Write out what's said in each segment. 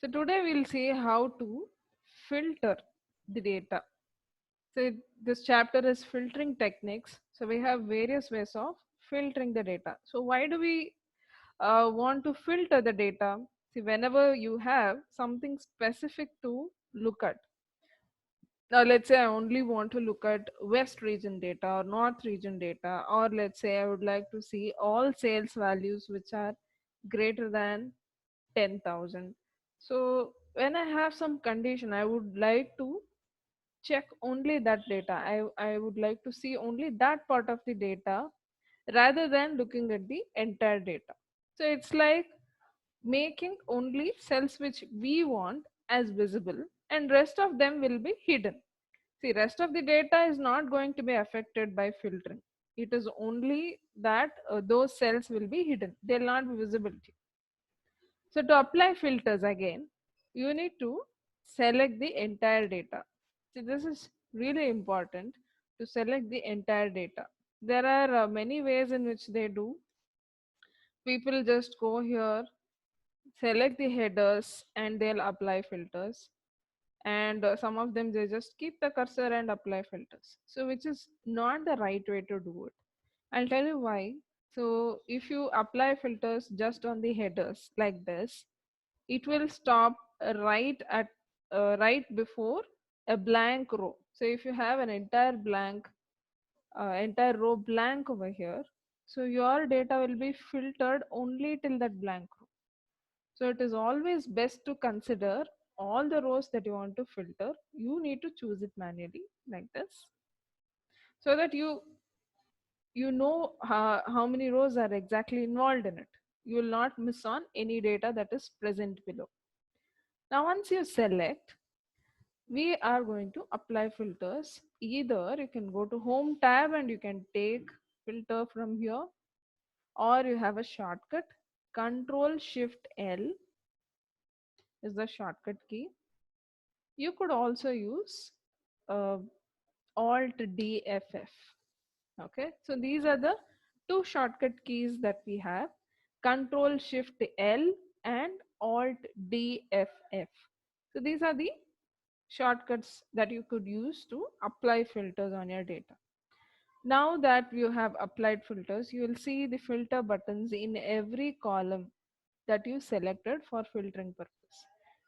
So today we'll see how to filter the data. This chapter is filtering techniques. So we have various ways of filtering the data. So why do we want to filter the data? See, whenever you have something specific to look at. Now, let's say I only want to look at West region data or North region data, or let's say I would like to see all sales values which are greater than 10,000. So when I have some condition, I would like to check only that data. I would like to see only that part of the data rather than looking at the entire data. So it's like making only cells which we want as visible and rest of them will be hidden. See, rest of the data is not going to be affected by filtering. It is only that those cells will be hidden. They'll not be visible to you. So to apply filters again, you need to select the entire data. See, this is really important to select the entire data. There are many ways in which they do. People just go here, select the headers, and they'll apply filters. And some of them they just keep the cursor and apply filters. So, which is not the right way to do it. I'll tell you why. So, if you apply filters just on the headers like this, it will stop right before a blank row. So if you have an entire row blank over here, so your data will be filtered only till that blank row. So it is always best to consider all the rows that you want to filter. You need to choose it manually like this, so that you know how many rows are exactly involved in it. You will not miss on any data that is present below. Now once you select, we are going to apply filters. Either you can go to home tab and you can take filter from here, or you have a shortcut. Control Shift L is the shortcut key. You could also use uh, Alt DFF. Okay, so these are the two shortcut keys that we have: Control Shift L and Alt DFF. So these are the shortcuts that you could use to apply filters on your data. Now that you have applied filters, you will see the filter buttons in every column that you selected for filtering purpose,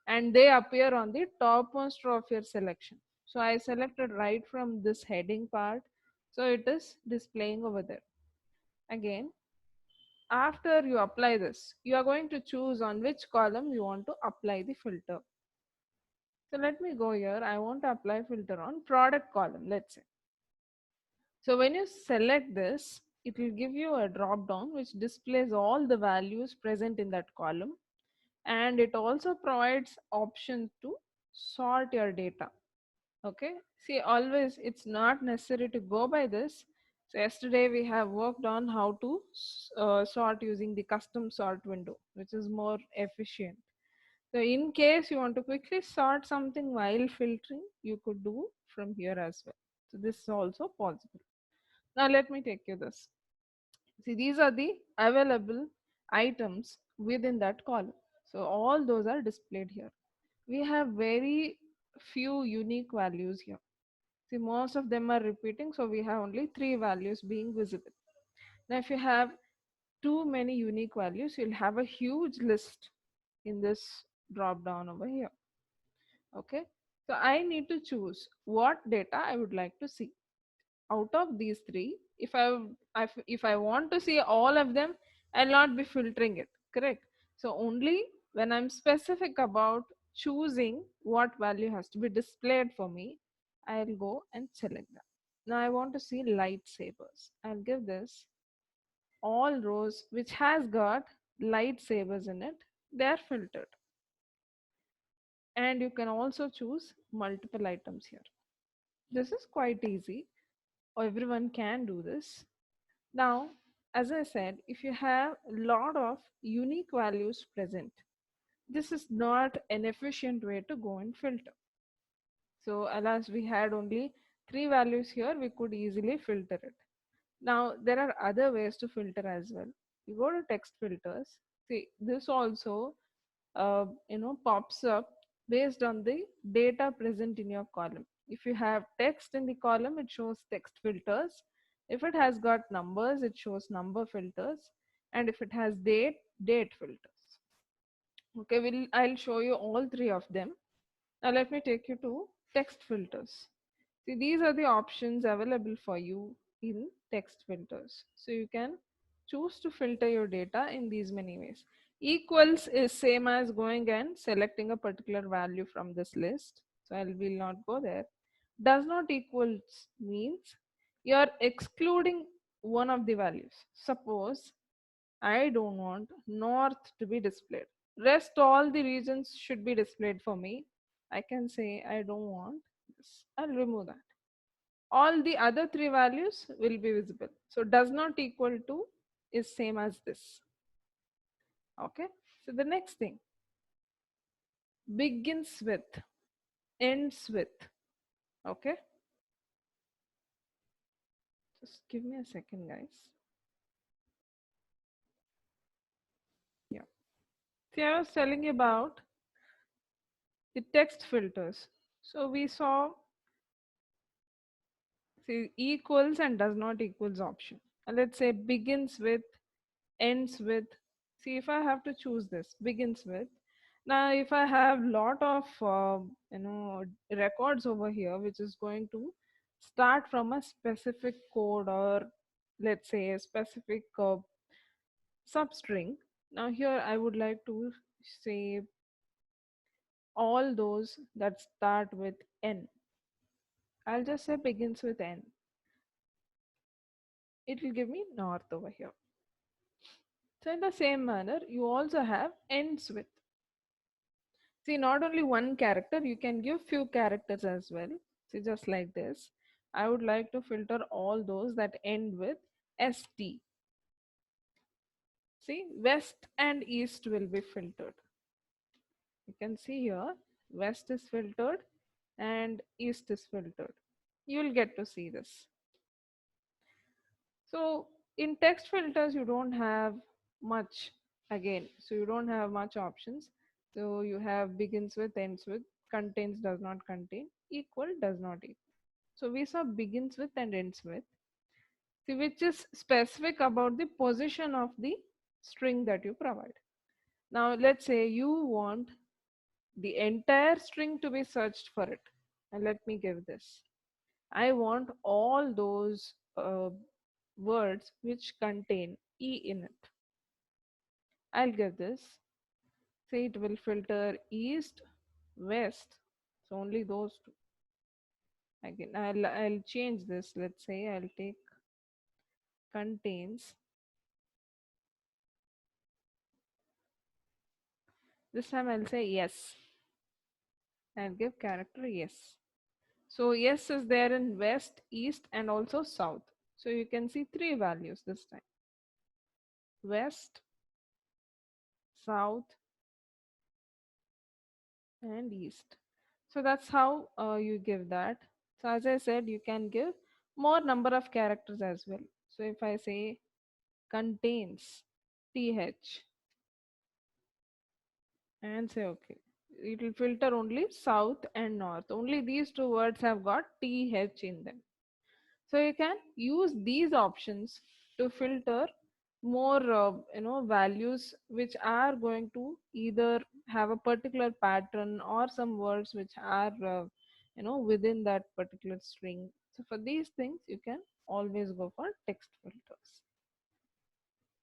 and they appear on the topmost row of your selection. So I selected right from this heading part, so it is displaying over there. Again, after you apply this, you are going to choose on which column you want to apply the filter. So let me go here. I want to apply filter on product column, let's say. So when you select this, it will give you a drop down which displays all the values present in that column, and it also provides option to sort your data. Okay, see, always it's not necessary to go by this. So yesterday we have worked on how to sort using the custom sort window, which is more efficient. So in case you want to quickly sort something while filtering, you could do from here as well. So this is also possible. Now let me take you this. See, these are the available items within that column. So all those are displayed here. We have very few unique values here. See, most of them are repeating, so we have only three values being visible. Now, if you have too many unique values, you'll have a huge list in this drop down over here. Okay, so I need to choose what data I would like to see. Out of these three, if I want to see all of them, I'll not be filtering it, correct? So only when I'm specific about choosing what value has to be displayed for me, I'll go and select that. Now I want to see lightsabers. I'll give this all rows which has got lightsabers in it, they're filtered. And you can also choose multiple items here. This is quite easy. Everyone can do this. Now, as I said, if you have a lot of unique values present, this is not an efficient way to go and filter. So, alas, we had only three values here, we could easily filter it. Now, there are other ways to filter as well. You go to text filters. See, this also pops up based on the data present in your column. If you have text in the column, it shows text filters. If it has got numbers, it shows number filters. And if it has date, date filters. Okay, I'll show you all three of them. Now let me take you to text filters. See, these are the options available for you in text filters. So you can choose to filter your data in these many ways. Equals is same as going and selecting a particular value from this list. So I will not go there. Does not equals means you are excluding one of the values. Suppose I don't want north to be displayed. Rest all the regions should be displayed for me. I can say I don't want this. I'll remove that. All the other three values will be visible. So does not equal to is same as this. Okay. So the next thing, begins with, ends with. Okay. Just give me a second, guys. Yeah. See, I was telling you about the text filters. So we saw, see, equals and does not equals option. And let's say begins with, ends with. See, if I have to choose this, begins with. Now, if I have lot of records over here, which is going to start from a specific code, or let's say a specific substring. Now here I would like to say all those that start with N. I'll just say begins with N. It will give me north over here. So in the same manner, you also have ends with. See, not only one character, you can give few characters as well. See, just like this. I would like to filter all those that end with ST. See, west and east will be filtered. You can see here, west is filtered and east is filtered. You will get to see this. So in text filters, you don't have much again. So you don't have much options. So you have begins with, ends with, contains, does not contain, equal, does not equal. So we saw begins with and ends with. See, which is specific about the position of the string that you provide. Now let's say you want the entire string to be searched for it. And let me give this. I want all those words which contain E in it. I'll give this. Say it will filter east, west. So only those two. Again, I'll change this. Let's say I'll take contains. This time I'll say yes. I'll give character yes. So yes is there in west, east, and also south. So you can see three values this time. West, south, and east. So that's how you give that. So as I said, you can give more number of characters as well. So if I say contains th and say okay, it will filter only south and north. Only these two words have got th in them. So you can use these options to filter more values which are going to either have a particular pattern or some words which are within that particular string. So for these things you can always go for text filters.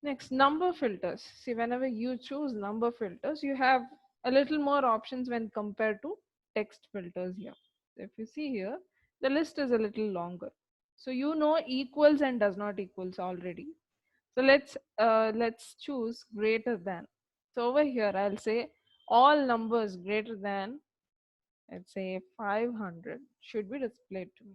Next, number filters. See, whenever you choose number filters, you have a little more options when compared to text filters here. So if you see here, the list is a little longer. So you know equals and does not equals already. So let's choose greater than. So over here I'll say all numbers greater than, let's say 500 should be displayed to me.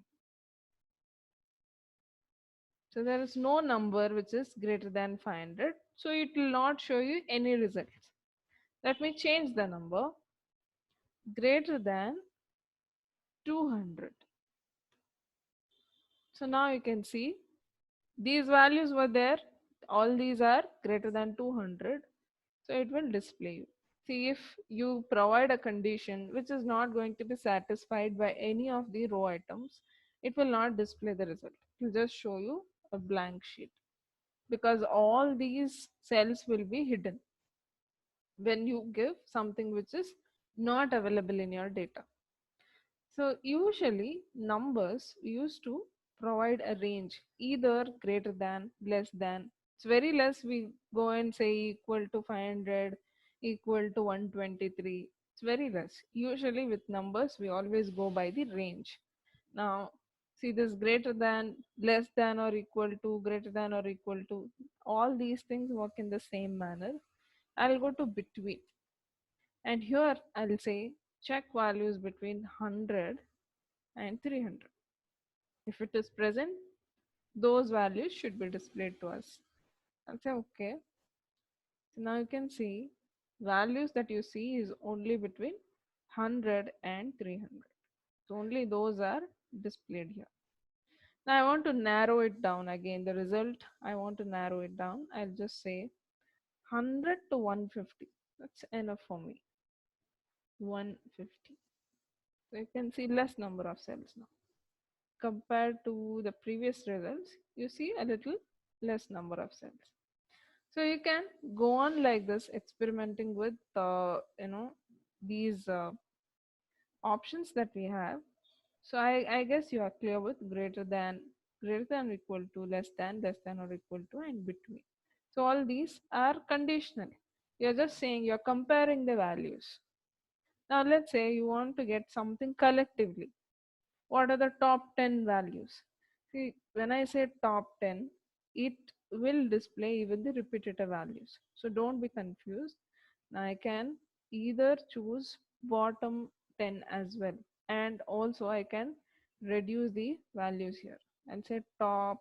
So there is no number which is greater than 500. So it will not show you any results. Let me change the number greater than 200. So now you can see these values were there. All these are greater than 200. So it will display you. See, if you provide a condition which is not going to be satisfied by any of the row items, it will not display the result. It will just show you a blank sheet because all these cells will be hidden when you give something which is not available in your data. So usually numbers used to provide a range either greater than, less than. It's very less we go and say equal to 500, equal to 123. It's very less. Usually with numbers we always go by the range. Now see this greater than, less than or equal to, greater than or equal to, all these things work in the same manner. I'll go to between, and here I'll say check values between 100 and 300. If it is present, those values should be displayed to us. I'll say okay. So now you can see values that you see is only between 100 and 300. So only those are displayed here. Now I want to narrow it down again. The result, I want to narrow it down. I'll just say 100 to 150. That's enough for me. 150. So you can see less number of cells now. Compared to the previous results, you see a little less number of cells. So you can go on like this, experimenting with these options that we have. So I guess you are clear with greater than or equal to, less than or equal to, and between. So all these are conditional. You're just saying you're comparing the values. Now let's say you want to get something collectively. What are the top 10 values? See, when I say top 10, it will display even the repetitive values. So don't be confused. Now I can either choose bottom 10 as well, and also I can reduce the values here and say top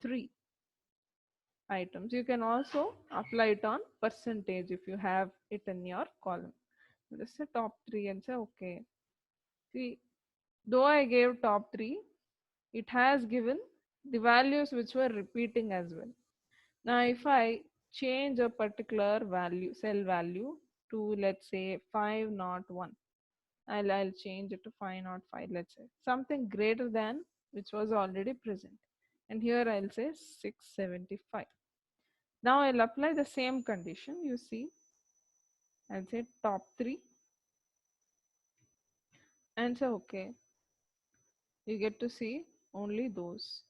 3 items. You can also apply it on percentage if you have it in your column. Just say top 3 and say okay. See, though I gave top 3, it has given the values which were repeating as well. Now if I change a particular value, cell value, to let's say 501, I'll change it to 505, let's say something greater than which was already present, and here I'll say 675. Now I'll apply the same condition. You see, I'll say top 3 and say okay. You get to see only those.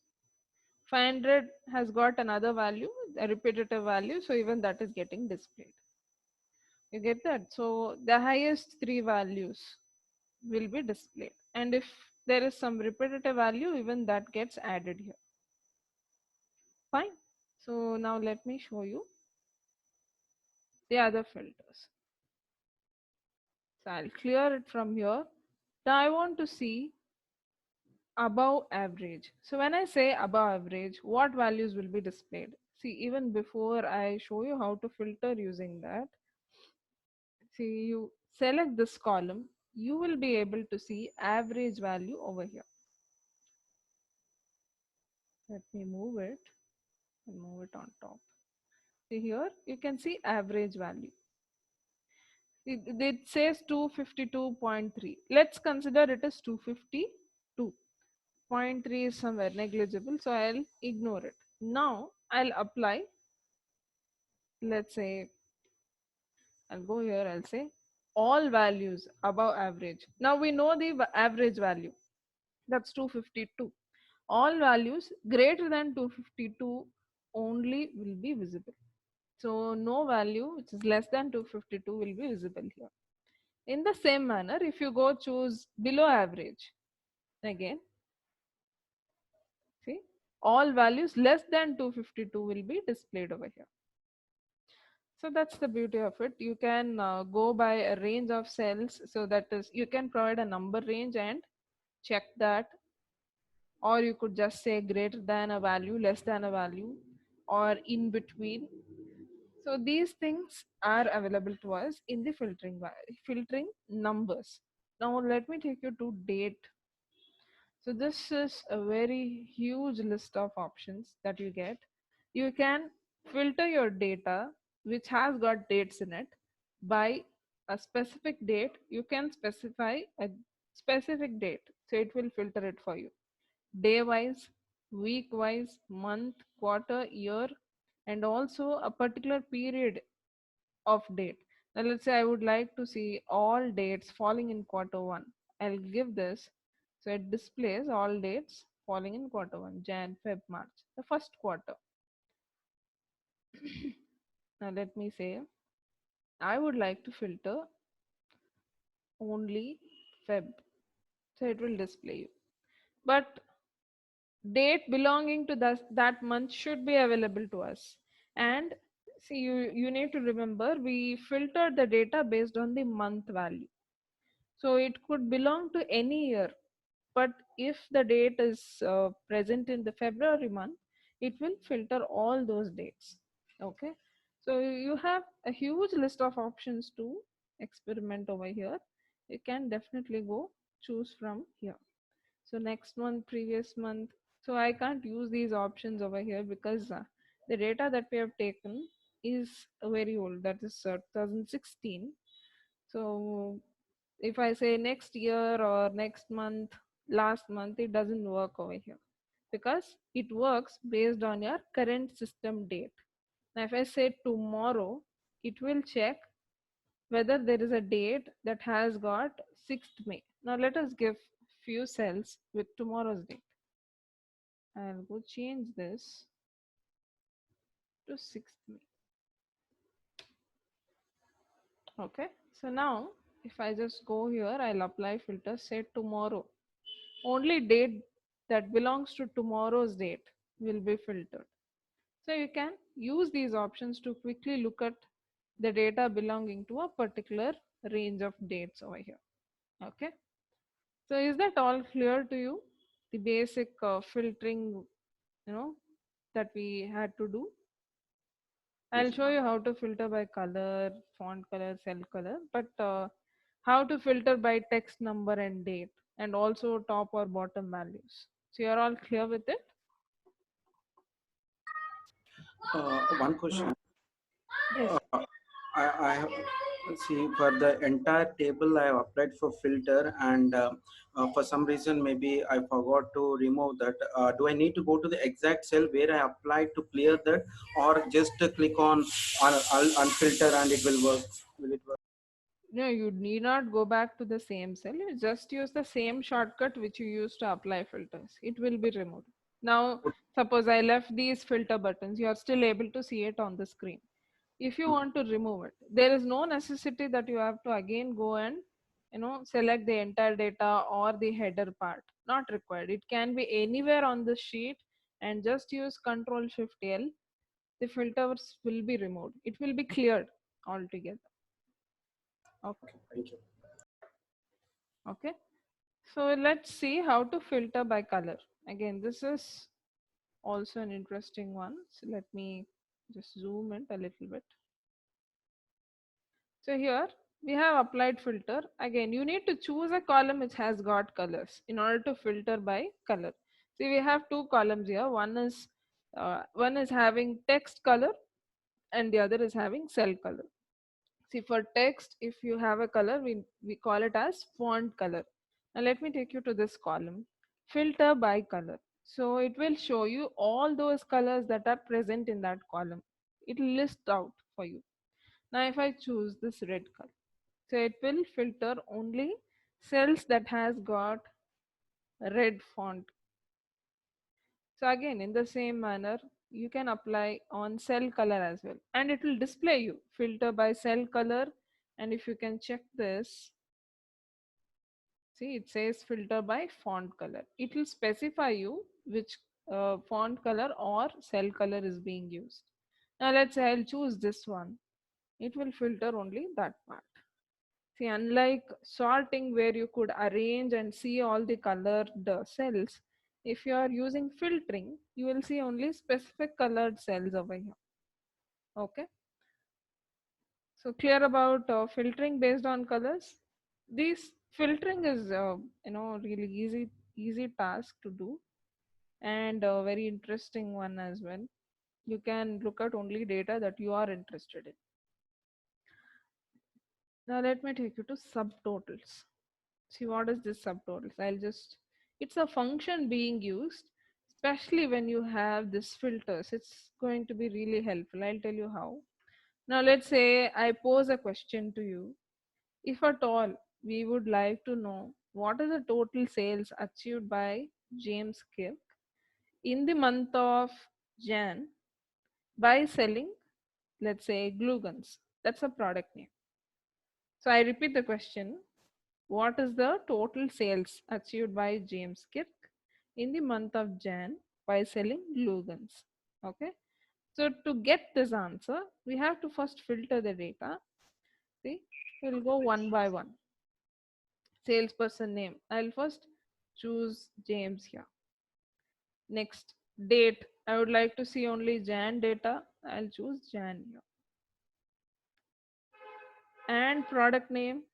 500 has got another value, a repetitive value, so even that is getting displayed. You get that? So the highest 3 values will be displayed, and if there is some repetitive value, even that gets added here. Fine. So now let me show you the other filters. So I'll clear it from here. Now I want to see above average. So when I say above average, what values will be displayed? See, even before I show you how to filter using that, see, you select this column, you will be able to see average value over here. Let me move it and move it on top. See, here you can see average value. It says 252.3. Let's consider it as 252. 0.3 is somewhere negligible, so I'll ignore it. Now I'll apply, let's say, I'll go here, I'll say all values above average. Now we know the average value, that's 252. All values greater than 252 only will be visible. So no value which is less than 252 will be visible here. In the same manner, if you go choose below average, again, see, all values less than 252 will be displayed over here. So that's the beauty of it. You can go by a range of cells. So that is, you can provide a number range and check that, or you could just say greater than a value, less than a value, or in between. So these things are available to us in the filtering numbers. Now let me take you to date. So this is a very huge list of options that you get. You can filter your data which has got dates in it by a specific date, you can specify a specific date. So it will filter it for you. Day wise, week wise, month, quarter, year, and also a particular period of date. Now let's say I would like to see all dates falling in quarter one. I'll give this. So it displays all dates falling in quarter one, Jan, Feb, March, the first quarter. Now let me say I would like to filter only Feb. So it will display you. But date belonging to that month should be available to us. And see, you need to remember we filtered the data based on the month value. So it could belong to any year. But if the date is present in the February month, it will filter all those dates. Okay. So you have a huge list of options to experiment over here. You can definitely go choose from here. So next month, previous month. So I can't use these options over here because the data that we have taken is very old. That is 2016. So if I say next year or next month, last month, it doesn't work over here because it works based on your current system date. Now, if I say tomorrow, it will check whether there is a date that has got 6th May. Now, let us give few cells with tomorrow's date. I'll go change this to 6th May. Okay, so now if I just go here, I'll apply filter, say tomorrow. Only date that belongs to tomorrow's date will be filtered. So you can use these options to quickly look at the data belonging to a particular range of dates over here. Okay, so is that all clear to you? The basic filtering, that we had to do. I'll Yes, show you how to filter by color, font color, cell color, but how to filter by text number and date, and also top or bottom values. So you're all clear with it? one question. Yes. I have see for the entire table I have applied for filter, and for some reason maybe I forgot to remove that. Do I need to go to the exact cell where I applied to clear that, or just click on unfilter and it will work? Will it work? No, you need not go back to the same cell. You just use the same shortcut which you used to apply filters. It will be removed. Now, suppose I left these filter buttons, you are still able to see it on the screen. If you want to remove it, there is no necessity that you have to again go and select the entire data or the header part. Not required. It can be anywhere on the sheet, and just use Control Shift L. The filters will be removed. It will be cleared altogether. Okay. Okay, thank you. Okay. So let's see how to filter by color. Again, this is also an interesting one. So let me just zoom in a little bit. So here we have applied filter. Again, you need to choose a column which has got colors in order to filter by color. See, we have two columns here. One is having text color and the other is having cell color. See, for text, if you have a color, we call it as font color. Now let me take you to this column, filter by color. So it will show you all those colors that are present in that column. It will list out for you. Now if I choose this red color, so it will filter only cells that has got red font. So again, in the same manner, you can apply on cell color as well, and it will display you filter by cell color. And if you can check this, see, it says filter by font color. It will specify you which font color or cell color is being used. Now let's say I'll choose this one. It will filter only that part. See, unlike sorting where you could arrange and see all the colored cells, if you are using filtering, you will see only specific colored cells over here. Okay. So clear about filtering based on colors. This filtering is, really easy task to do, and a very interesting one as well. You can look at only data that you are interested in. Now let me take you to subtotals. See what is this subtotals? It's a function being used, especially when you have this filters. It's going to be really helpful. I'll tell you how. Now let's say I pose a question to you. If at all we would like to know what is the total sales achieved by James Kirk in the month of Jan by selling, let's say, glue guns. That's a product name. So I repeat the question. What is the total sales achieved by James Kirk in the month of Jan by selling glue guns? Okay. So to get this answer, we have to first filter the data. See, we'll go one by one. Salesperson name. I'll first choose James here. Next, date. I would like to see only Jan data. I'll choose Jan here. And product name.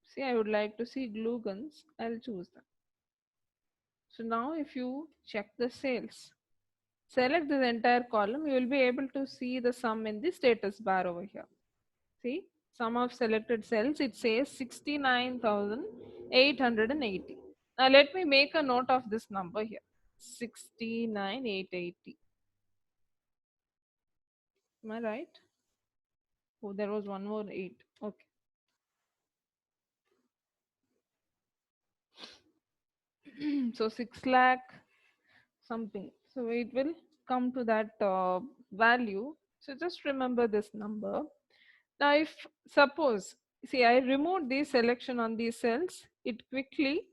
See, I would like to see glue guns. I'll choose that. So now if you check the sales, select this entire column, you will be able to see the sum in the status bar over here. See, sum of selected cells, it says 69,880. Now let me make a note of this number here. 69,880. Am I right? Oh, there was one more 8. Okay. So 6 lakh something. So it will come to that value. So just remember this number. Now, if suppose, see, I removed the selection on these cells, it quickly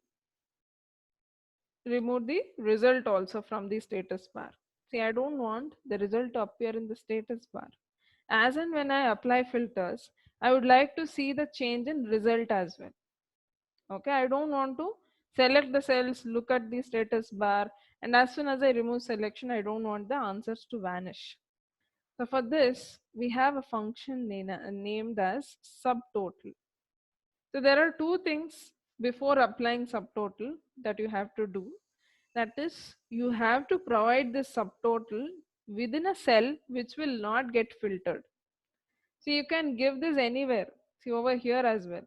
removed the result also from the status bar. See, I don't want the result to appear in the status bar. As and when I apply filters, I would like to see the change in result as well. Okay, I don't want to select the cells, look at the status bar, and as soon as I remove selection, I don't want the answers to vanish. So for this, we have a function named as subtotal. So there are two things before applying subtotal that you have to do. That is, you have to provide this subtotal within a cell which will not get filtered. So you can give this anywhere. See over here as well.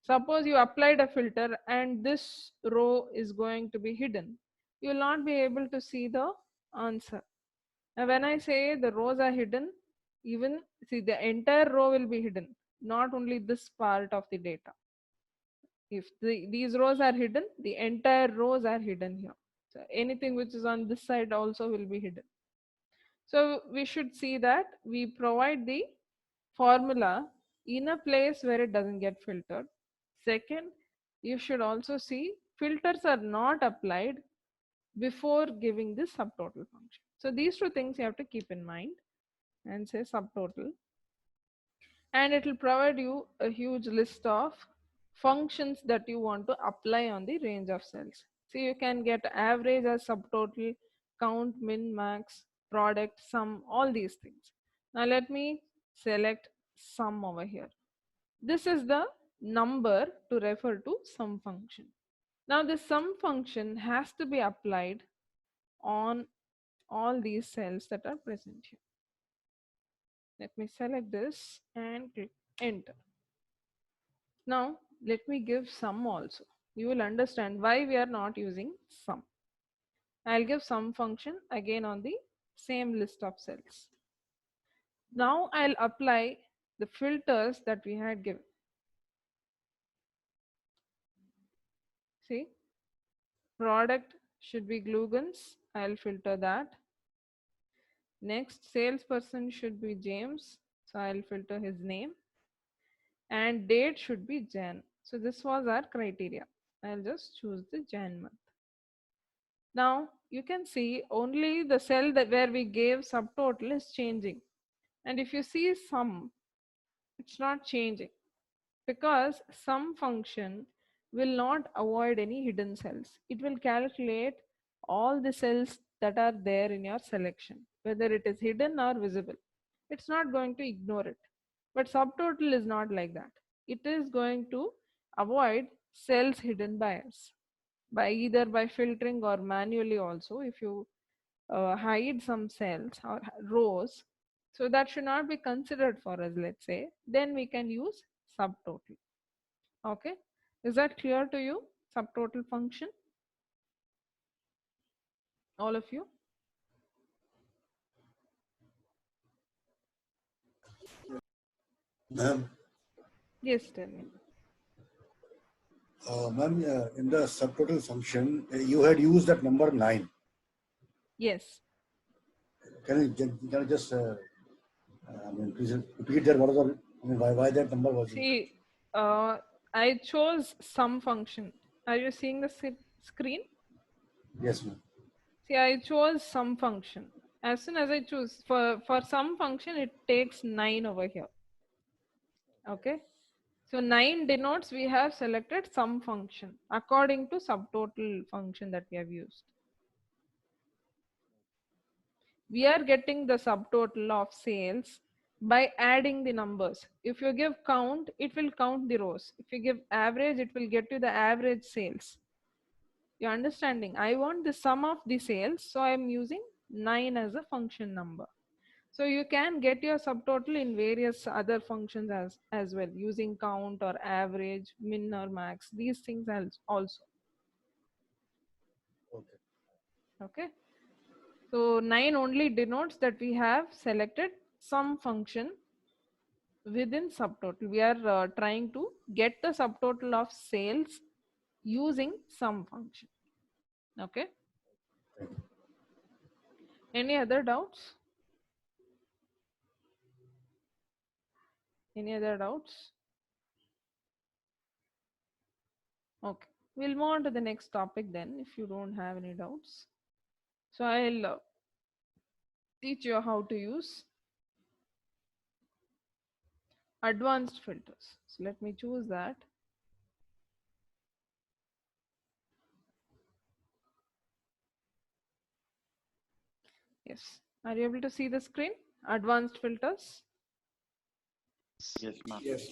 Suppose you applied a filter and this row is going to be hidden. You will not be able to see the answer. Now when I say the rows are hidden, even see the entire row will be hidden, not only this part of the data. If these rows are hidden, the entire rows are hidden here. So anything which is on this side also will be hidden. So we should see that we provide the formula in a place where it doesn't get filtered. Second, you should also see filters are not applied before giving this subtotal function. So these two things you have to keep in mind and say subtotal, and it will provide you a huge list of functions that you want to apply on the range of cells. So you can get average as subtotal, count, min, max, product, sum, all these things. Now let me select sum over here. This is the number to refer to sum function. Now this sum function has to be applied on all these cells that are present here. Let me select this and click enter. Now let me give sum also. You will understand why we are not using sum. I'll give sum function again on the same list of cells. Now I'll apply the filters that we had given. See, product should be glue guns. I'll filter that. Next, salesperson should be James. So I'll filter his name. And date should be Jan. So this was our criteria. I'll just choose the Jan month. Now you can see only the cell that where we gave subtotal is changing. And if you see sum, it's not changing because sum function will not avoid any hidden cells. It will calculate all the cells that are there in your selection, whether it is hidden or visible. It's not going to ignore it. But subtotal is not like that. It is going to avoid cells hidden by us by either by filtering or manually also. If you hide some cells or rows, so that should not be considered for us, let's say, then we can use subtotal. Okay, is that clear to you? Subtotal function, all of you? Ma'am, Yes, tell me. ma'am, in the subtotal function, you had used that number 9. Yes. Can you just, please repeat that? What was the, why that number was used? See, I chose some function. Are you seeing the screen? Yes, ma'am. See, I chose some function. As soon as I choose for some function, it takes 9 over here. Okay. So 9 denotes we have selected some function according to subtotal function that we have used. We are getting the subtotal of sales by adding the numbers. If you give count, it will count the rows. If you give average, it will get you the average sales. You're understanding? I want the sum of the sales, so I'm using 9 as a function number. So you can get your subtotal in various other functions as well, using count or average, min or max, these things also. Okay. Okay. So 9 only denotes that we have selected some function within subtotal. We are trying to get the subtotal of sales using some function. Okay. Thank you. Any other doubts? Any other doubts? Okay. We'll move on to the next topic then if you don't have any doubts. So I'll teach you how to use advanced filters. So let me choose that. Yes. Are you able to see the screen? Advanced filters. Yes, ma'am. Yes.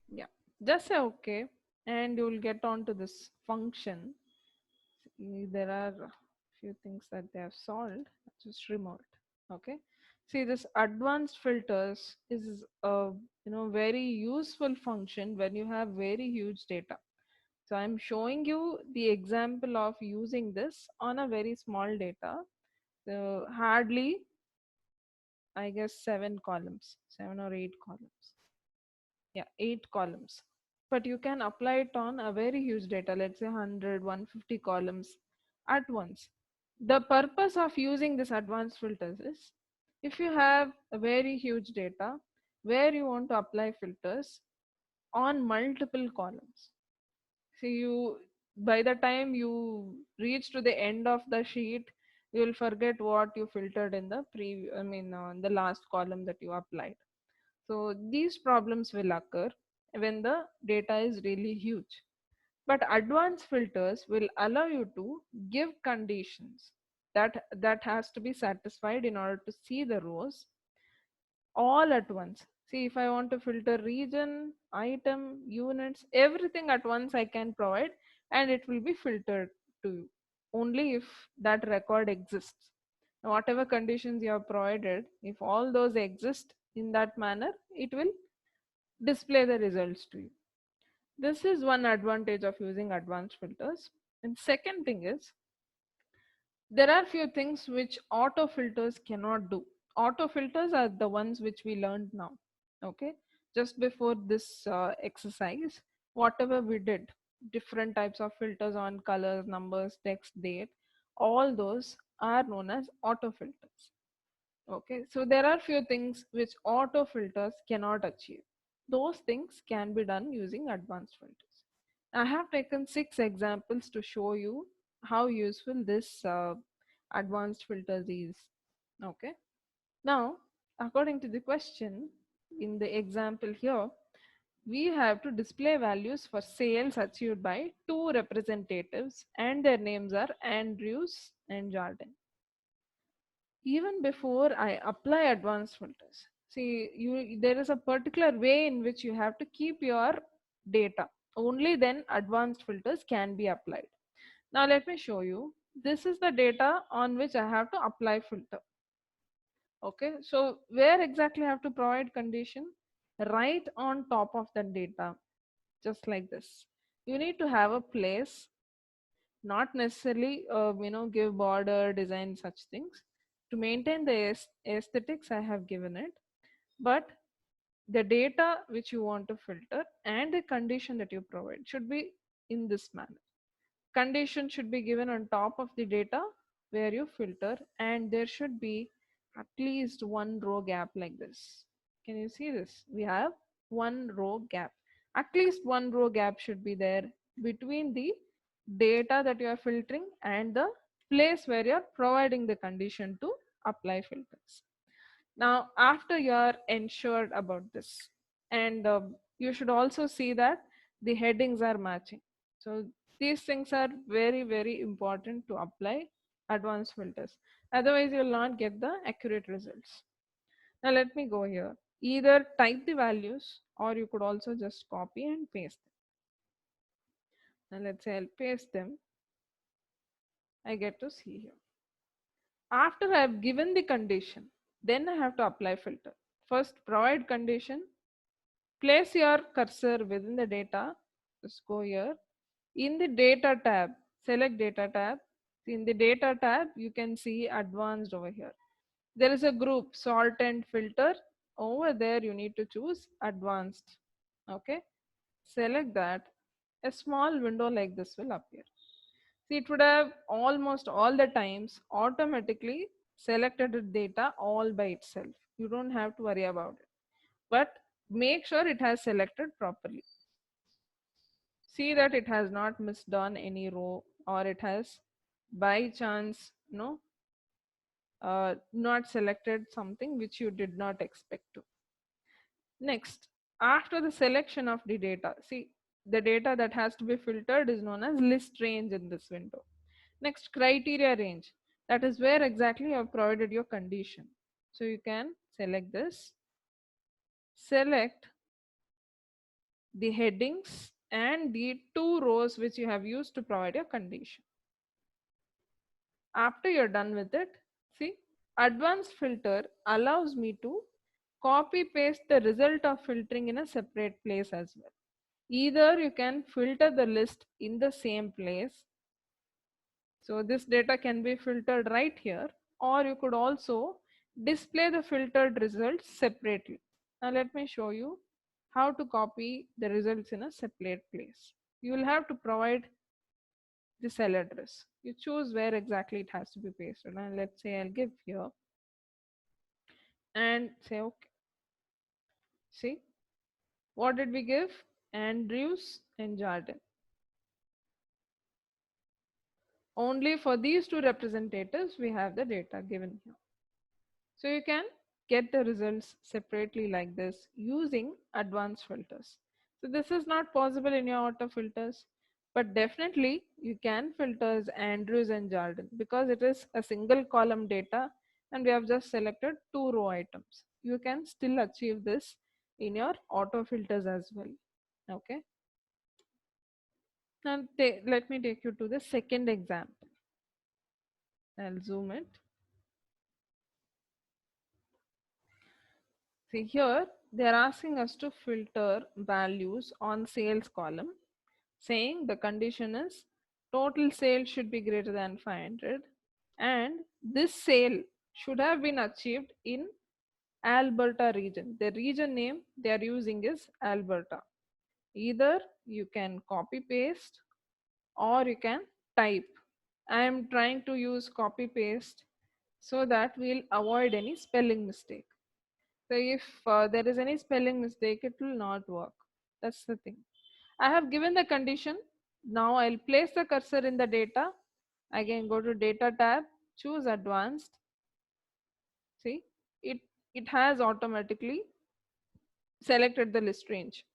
Yeah. Just say okay and you will get on to this function. There are a few things that they have solved. Just remove it. Okay. See, this advanced filters is a very useful function when you have very huge data. So I'm showing you the example of using this on a very small data. So hardly, I guess, 7 columns, 7 or 8 columns. Yeah, 8 columns. But you can apply it on a very huge data, let's say 100, 150 columns at once. The purpose of using this advanced filters is if you have a very huge data where you want to apply filters on multiple columns. See, you by the time you reach to the end of the sheet, you will forget what you filtered in the the last column that you applied. So these problems will occur when the data is really huge. But advanced filters will allow you to give conditions that has to be satisfied in order to see the rows all at once. See, if I want to filter region, item, units, everything at once I can provide and it will be filtered to you only if that record exists. Now, whatever conditions you have provided, if all those exist in that manner, it will display the results to you. This is one advantage of using advanced filters. And second thing is, there are few things which auto filters cannot do. Auto filters are the ones which we learned now. Okay, just before this exercise, whatever we did, different types of filters on colors, numbers, text, date, all those are known as auto filters. Okay, so there are few things which auto filters cannot achieve. Those things can be done using advanced filters. I have taken 6 examples to show you how useful this advanced filters is. Okay, now according to the question in the example here, we have to display values for sales achieved by 2 representatives and their names are Andrews and Jordan. Even before I apply advanced filters, see, there is a particular way in which you have to keep your data. Only then advanced filters can be applied. Now let me show you. This is the data on which I have to apply filter. Okay, so where exactly I have to provide condition? Right on top of the data. just like this. You need to have a place, not necessarily give border design such things. To maintain the aesthetics, I have given it, but the data which you want to filter and the condition that you provide should be in this manner. Condition should be given on top of the data where you filter, and there should be at least one row gap like this. Can you see this? We have one row gap. At least one row gap should be there between the data that you are filtering and the place where you are providing the condition to apply filters. Now, after you are ensured about this, and you should also see that the headings are matching. So these things are very, very important to apply advanced filters. Otherwise, you will not get the accurate results. Now, let me go here. Either type the values or you could also just copy and paste them. Now, let's say I'll paste them. I get to see here. After I have given the condition, then I have to apply filter. First, provide condition. Place your cursor within the data. Just go here. In the data tab, select data tab. In the data tab, you can see advanced over here. There is a group sort and filter. Over there, you need to choose advanced. Okay. Select that. A small window like this will appear. See, it would have almost all the times automatically selected the data all by itself. You don't have to worry about it. But make sure it has selected properly. See that it has not misdone any row, or it has by chance not selected something which you did not expect to. Next, after the selection of the data, see, the data that has to be filtered is known as list range in this window. Next, criteria range, that is where exactly you have provided your condition. So you can select this, select the headings and the two rows which you have used to provide your condition. After you're done with it, see, advanced filter allows me to copy paste the result of filtering in a separate place as well. Either you can filter the list in the same place, so this data can be filtered right here, or you could also display the filtered results separately. Now let me show you how to copy the results in a separate place. You will have to provide the cell address. You choose where exactly it has to be pasted, and let's say I'll give here and say okay. See, what did we give? Andrews and Jardine. Only for these two representatives we have the data given here. So you can get the results separately like this using advanced filters. So this is not possible in your auto filters, but definitely you can filter Andrews and Jardine because it is a single column data and we have just selected two row items. You can still achieve this in your auto filters as well. Okay. Now let me take you to the second example. I'll zoom it. See here, they're asking us to filter values on sales column, saying the condition is total sales should be greater than 500 and this sale should have been achieved in Alberta region. The region name they are using is Alberta. Either you can copy paste or you can type. I am trying to use copy paste so that we'll avoid any spelling mistake. So if there is any spelling mistake, it will not work. That's the thing. I have given the condition. Now I'll place the cursor in the data. Again, go to data tab, choose advanced. See, it has automatically selected the list range.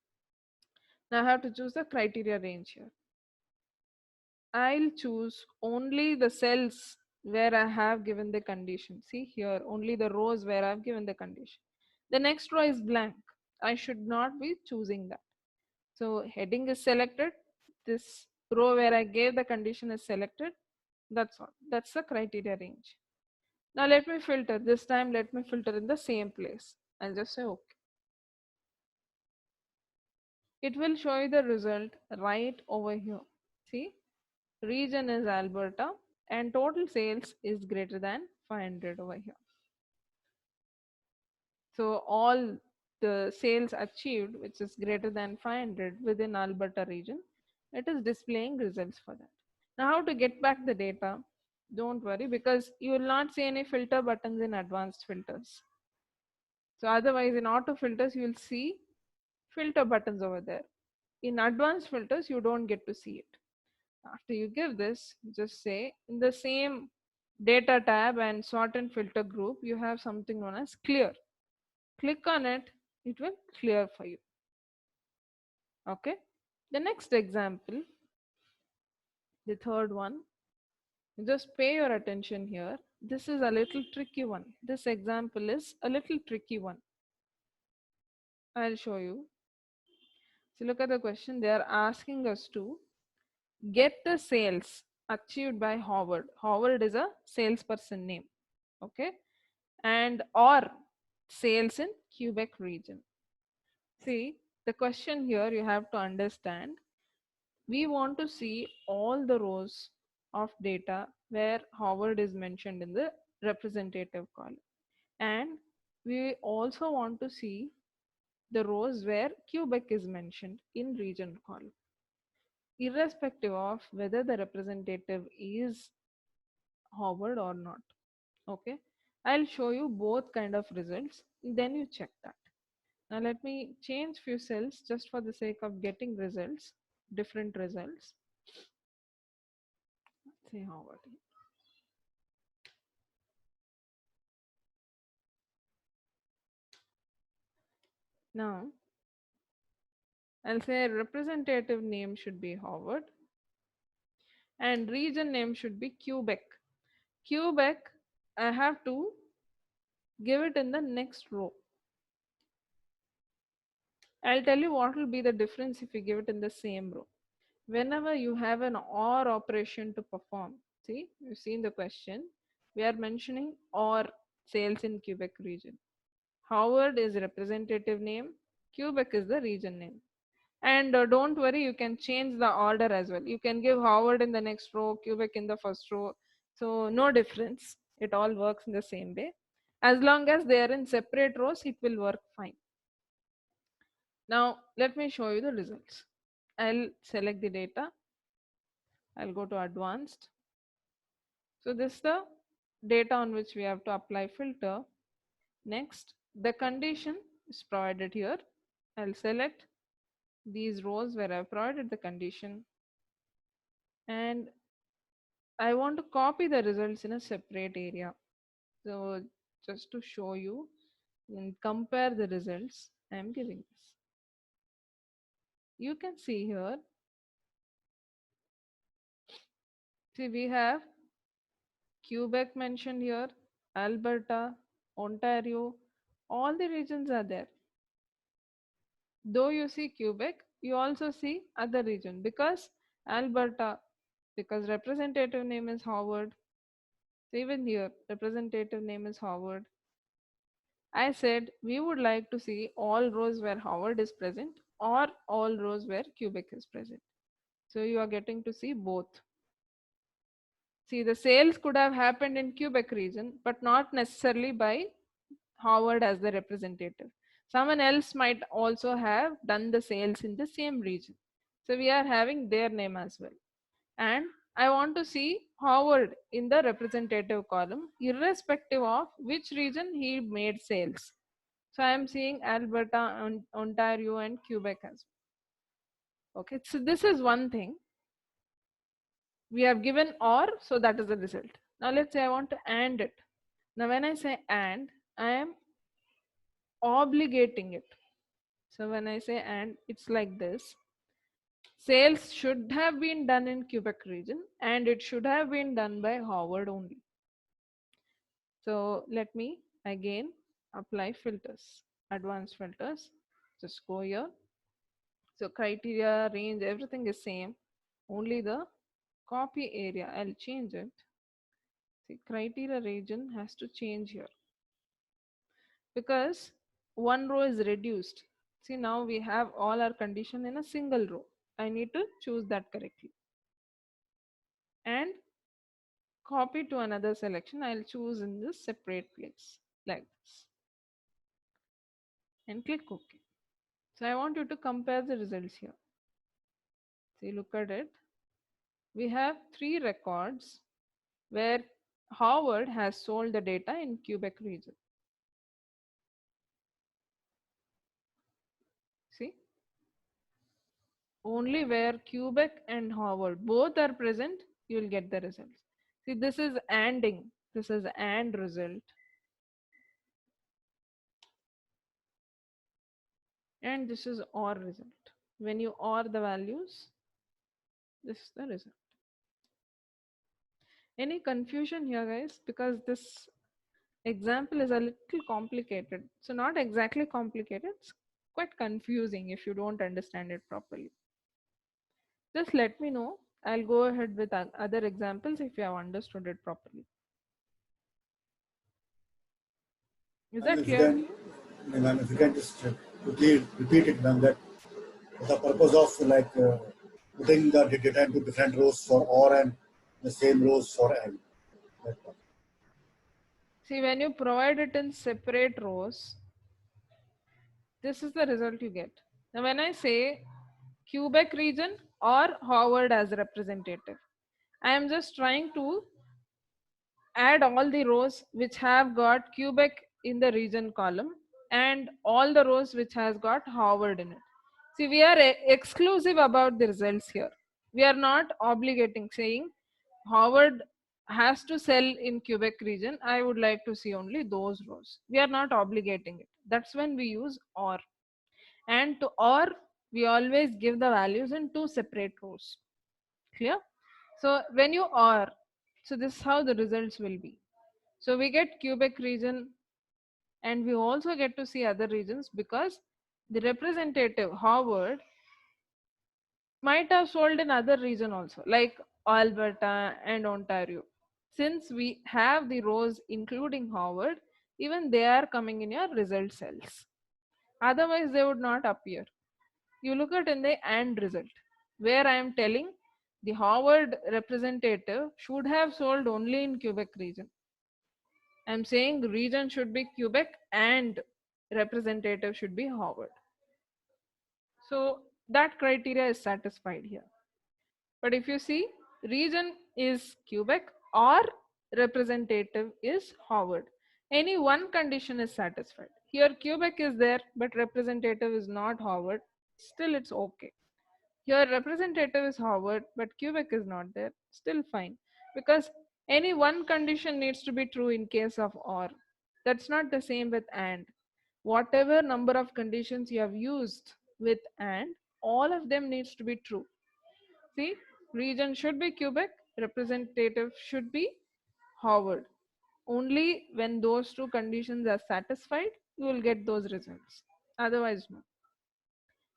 Now I have to choose the criteria range here. I'll choose only the cells where I have given the condition. See here, only the rows where I've given the condition. The next row is blank. I should not be choosing that. So heading is selected. This row where I gave the condition is selected. That's all. That's the criteria range. Now let me filter. This time let me filter in the same place. I'll just say okay. it will show you the result right over here. See, region is Alberta and total sales is greater than 500 over here. So all the sales achieved, which is greater than 500 within Alberta region, it is displaying results for that. Now how to get back the data? Don't worry, because you will not see any filter buttons in advanced filters. So otherwise in auto filters you will see filter buttons over there. In advanced filters you don't get to see it. After you give this, just say in the same data tab and sort and filter group, you have something known as clear. Click on it, it will clear for you. Okay. The next example, the third one, just pay your attention here. This is a little tricky one. This example is a little tricky one. I'll show you. So look at the question. They are asking us to get the sales achieved by Howard. Howard is a salesperson name. Okay. And or sales in Quebec region. See, the question here you have to understand, we want to see all the rows of data where Howard is mentioned in the representative column, and we also want to see the rows where Quebec is mentioned in region column, irrespective of whether the representative is Howard or not. Okay, I'll show you both kind of results, then you check that. Now let me change few cells just for the sake of getting results, different results. Let's see Howard. Now I'll say representative name should be Howard and region name should be Quebec. Quebec, I have to give it in the next row. I'll tell you what will be the difference if you give it in the same row. Whenever you have an OR operation to perform, see, you see in the question, we are mentioning OR sales in Quebec region. Howard is representative name, Quebec is the region name. And don't worry, you can change the order as well. You can give Howard in the next row, Quebec in the first row. So no difference. It all works in the same way. As long as they are in separate rows, it will work fine. Now, let me show you the results. I'll select the data. I'll go to advanced. So this is the data on which we have to apply filter. Next, the condition is provided here. I'll select these rows where I've provided the condition, and I want to copy the results in a separate area. So just to show you and compare the results, I am giving this. You can see here, see we have Quebec mentioned here, Alberta, Ontario, all the regions are there. Though you see Quebec, you also see other region because Alberta, because representative name is Howard. So even here, representative name is Howard. I said we would like to see all rows where Howard is present or all rows where Quebec is present. So you are getting to see both. See, the sales could have happened in Quebec region, but not necessarily by Howard as the representative. Someone else might also have done the sales in the same region. So we are having their name as well. And I want to see Howard in the representative column, irrespective of which region he made sales. So I am seeing Alberta, Ontario, and Quebec as well. Okay, so this is one thing. We have given OR, so that is the result. Now let's say I want to AND it. Now when I say AND, I am obligating it. So when I say AND, it's like this. Sales should have been done in Quebec region and it should have been done by Howard only. So let me again apply filters, advanced filters. Just go here. So criteria, range, everything is same. Only the copy area, I'll change it. See, criteria region has to change here because one row is reduced. See, now we have all our condition in a single row. I need to choose that correctly. And copy to another selection. I'll choose in this separate place like this. And click OK. So I want you to compare the results here. See, look at it. We have 3 records where Howard has sold the data in Quebec region. See, only where Quebec and Howard both are present, you will get the results. See, this is ANDing. This is AND result. And this is OR result. When you OR the values, this is the result. Any confusion here, guys? Because this example is a little complicated. So not exactly complicated, it's quite confusing if you don't understand it properly. Just let me know. I'll go ahead with other examples if you have understood it properly. Is that If you clear to can, you? ma'am, if you can just quickly repeat it, ma'am, that the purpose of like putting the data into different rows for OR and the same rows for AND. That one. See, when you provide it in separate rows, this is the result you get. Now, when I say Quebec region or Howard as representative, I am just trying to add all the rows which have got Quebec in the region column and all the rows which has got Howard in it. See, we are exclusive about the results here. We are not obligating saying Howard has to sell in Quebec region. I would like to see only those rows. We are not obligating it. That's when we use OR. And to OR, we always give the values in 2 separate rows. Clear? So when you OR, so this is how the results will be. So we get Quebec region and we also get to see other regions because the representative Howard might have sold in other region also like Alberta and Ontario. Since we have the rows including Howard, even they are coming in your result cells. Otherwise they would not appear. You look at in the AND result where I am telling the Howard representative should have sold only in Quebec region. I'm saying the region should be Quebec and representative should be Howard. So that criteria is satisfied here. But if you see, region is Quebec or representative is Howard. Any one condition is satisfied. Here Quebec is there, but representative is not Howard. Still it's okay. Here representative is Howard, but Quebec is not there. Still fine. Because any one condition needs to be true in case of OR. That's not the same with AND. Whatever number of conditions you have used with AND, all of them needs to be true. See, region should be Quebec, representative should be Howard. Only when those 2 conditions are satisfied, you will get those results. Otherwise, no.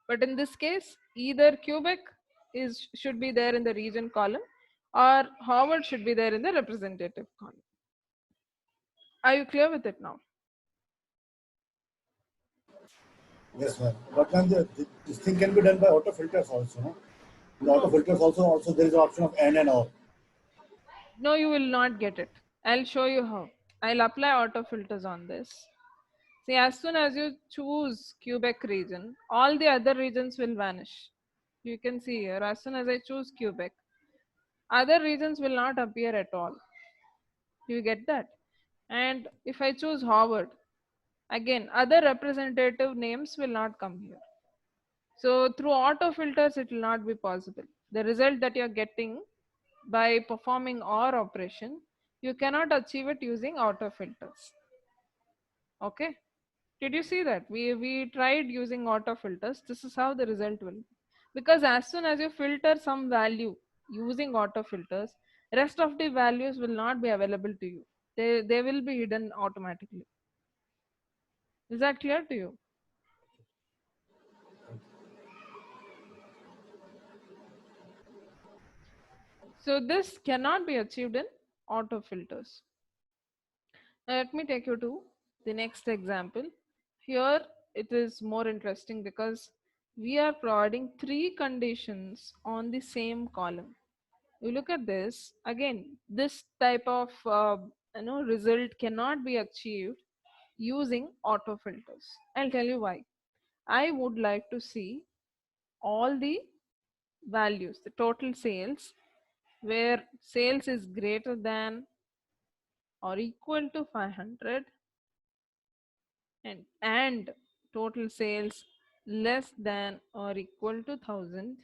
But in this case, either Quebec should be there in the region column or Howard should be there in the representative column. Are you clear with it now? Yes, ma'am. But ma'am, this thing can be done by auto filters also, no? In No. auto filters also there is an option of AND and OR. No, you will not get it. I'll show you how. I'll apply auto filters on this. See, as soon as you choose Quebec region, all the other regions will vanish. You can see here, as soon as I choose Quebec, other regions will not appear at all. You get that? And if I choose Howard, again, other representative names will not come here. So through auto filters, it will not be possible. The result that you're getting by performing OR operation, you cannot achieve it using auto filters. Okay? Did you see that? We tried using auto filters. This is how the result will be. Because as soon as you filter some value using auto filters, rest of the values will not be available to you. They will be hidden automatically. Is that clear to you? So this cannot be achieved in auto filters. Now let me take you to the next example. Here it is more interesting because we are providing three conditions on the same column. You look at this again, this type of result cannot be achieved using auto filters. I'll tell you why. I would like to see all the values, the total sales, where sales is greater than or equal to 500 and total sales less than or equal to 1000.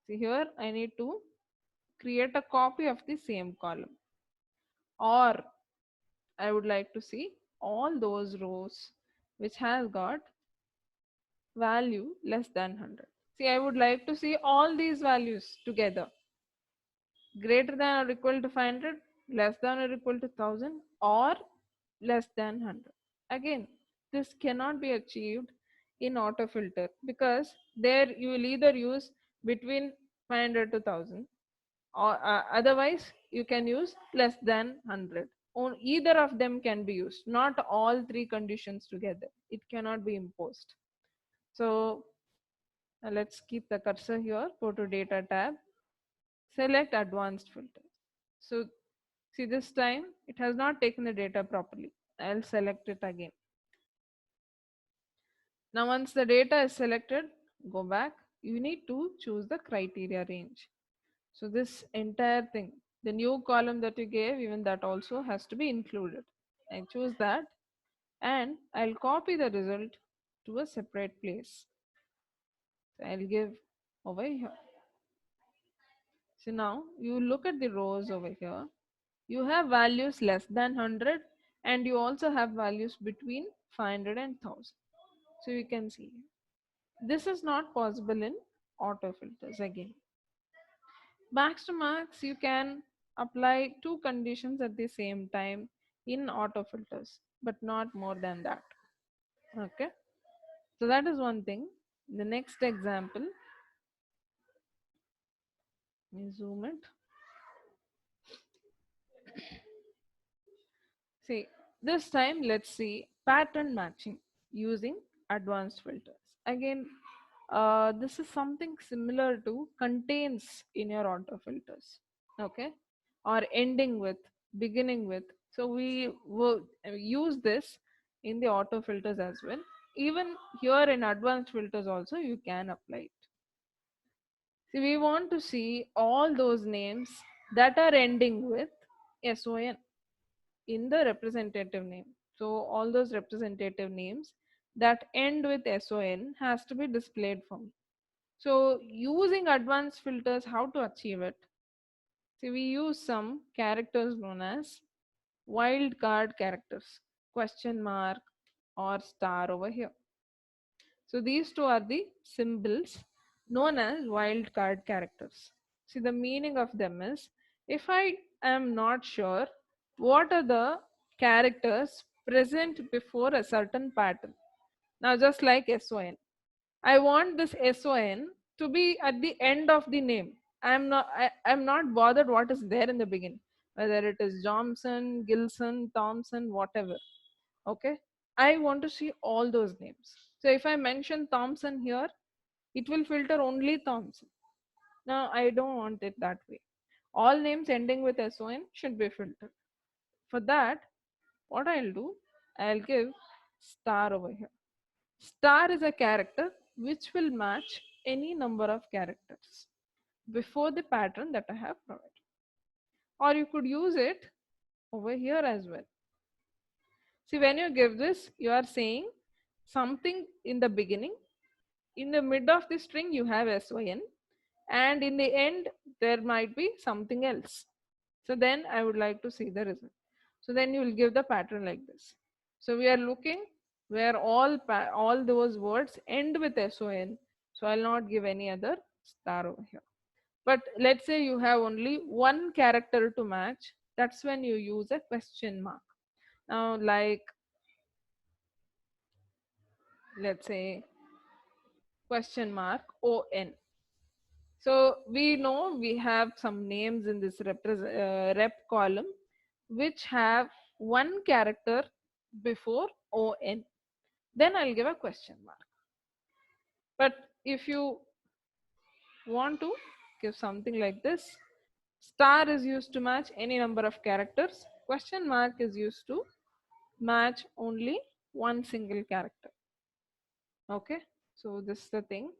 See here, I need to create a copy of the same column, or I would like to see all those rows which has got value less than 100. See, I would like to see all these values together, greater than or equal to 500, less than or equal to 1000, or less than 100. Again, this cannot be achieved in auto filter because there you will either use between 500 to 1000, or otherwise you can use less than 100. On either of them can be used, not all three conditions together. It cannot be imposed. So let's keep the cursor here, go to data tab, select advanced filter. So see, this time it has not taken the data properly. I'll select it again. Now once the data is selected, go back. You need to choose the criteria range. So this entire thing, the new column that you gave, even that also has to be included. I choose that and I'll copy the result to a separate place. So I'll give over here. So now you look at the rows over here. You have values less than 100 and you also have values between 500 and 1000. So you can see this is not possible in auto filters again. Max to max, you can apply two conditions at the same time in auto filters, but not more than that. Okay, so that is one thing. The next example, let me zoom it. See, this time let's see pattern matching using advanced filters. Again, this is something similar to contains in your auto filters, okay, or ending with, beginning with. So we will use this in the auto filters as well. Even here in advanced filters also you can apply it. See, we want to see all those names that are ending with SON in the representative name. So all those representative names that end with SON has to be displayed for me. So using advanced filters, how to achieve it? See, we use some characters known as wildcard characters, question mark or star over here. So these two are the symbols known as wildcard characters. See, the meaning of them is, if I am not sure what are the characters present before a certain pattern. Now just like SON, I want this SON to be at the end of the name. I'm not bothered what is there in the beginning, whether it is Johnson, Gilson, Thompson, whatever. Okay, I want to see all those names. So if I mention Thompson here, it will filter only Thompson. Now I don't want it that way. All names ending with SON should be filtered. For that, what I'll do, I'll give star over here. Star is a character which will match any number of characters before the pattern that I have provided. Or you could use it over here as well. See, when you give this, you are saying something in the beginning, in the mid of the string you have SON, and in the end there might be something else. So then I would like to see the result. So then you will give the pattern like this. So we are looking where all those words end with SON. So I'll not give any other star over here. But let's say you have only one character to match. That's when you use a question mark. Now, like, let's say question mark ON. So we know we have some names in this rep column which have one character before ON. then I'll give a question mark. But if you want to give something like this, star is used to match any number of characters, question mark is used to match only one single character. Okay, so this is the thing.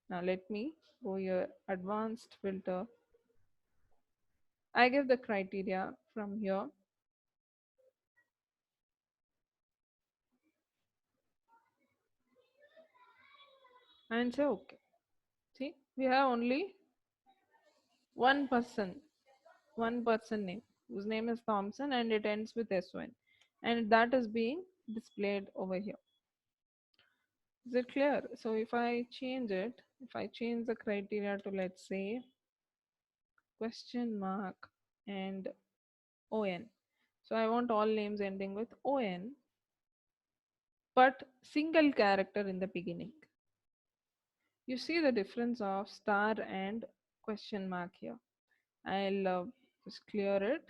Now let me go here, advanced filter. I give the criteria from here and say okay. See, we have only one person name whose name is Thompson and it ends with SON, and that is being displayed over here. Is it clear? So if I change it, if I change the criteria to, let's say, question mark and ON. So I want all names ending with ON, but single character in the beginning. You see the difference of star and question mark here. I'll just clear it.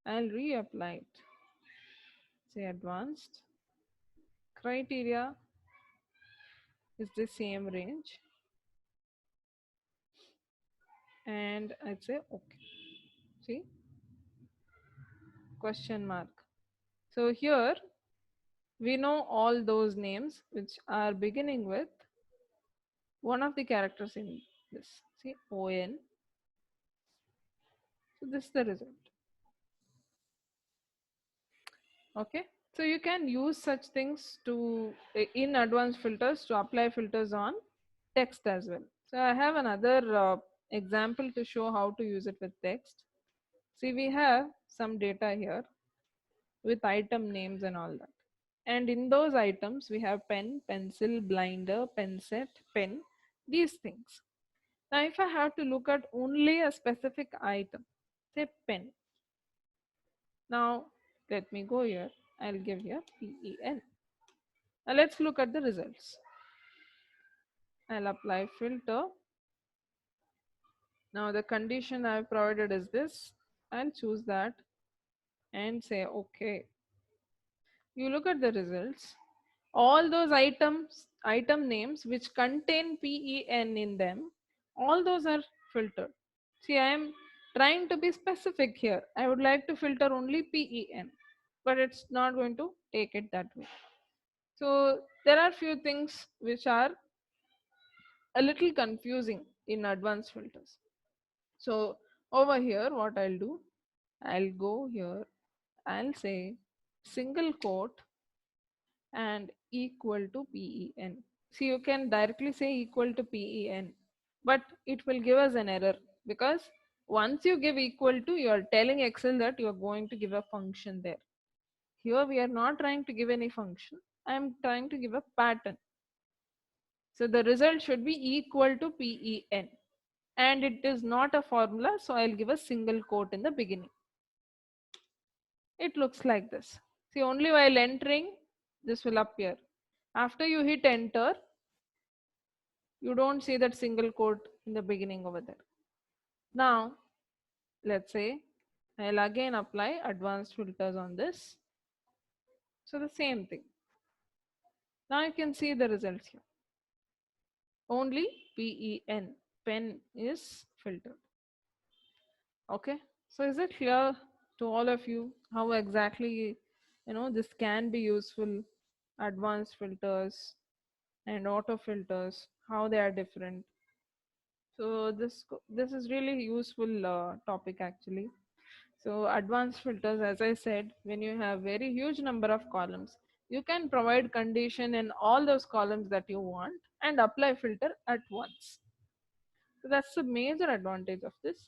I'll reapply it. Say advanced. Criteria is the same range. And I'd say okay. See? Question mark. So here we know all those names which are beginning with one of the characters in this. See, ON. So this is the result. Okay, so you can use such things to in advanced filters to apply filters on text as well. So I have another example to show how to use it with text. See, we have some data here with item names and all that, and in those items we have pen, pencil, blinder, pen set, pen, these things. Now if I have to look at only a specific item, say pen, now let me go here, I'll give here PEN. Now let's look at the results. I'll apply filter. Now the condition I've provided is this. I'll choose that and say okay. You look at the results. All those item names which contain PEN in them, all those are filtered. See, I am trying to be specific here. I would like to filter only PEN, but it's not going to take it that way. So there are few things which are a little confusing in advanced filters. So over here, what I'll do, I'll go here, I'll say single quote and equal to PEN. See, you can directly say equal to PEN, but it will give us an error because once you give equal to, you are telling Excel that you are going to give a function there. Here we are not trying to give any function. I am trying to give a pattern. So the result should be equal to PEN. And it is not a formula, so I'll give a single quote in the beginning. It looks like this. See, only while entering, this will appear. After you hit enter, you don't see that single quote in the beginning over there. Now, let's say I'll again apply advanced filters on this. So the same thing. Now you can see the results here. Only PEN, pen is filtered. Okay, so is it clear to all of you how exactly this can be useful? Advanced filters and auto filters, how they are different. So this is really useful topic actually. So advanced filters, as I said, when you have very huge number of columns, you can provide condition in all those columns that you want and apply filter at once. So that's the major advantage of this.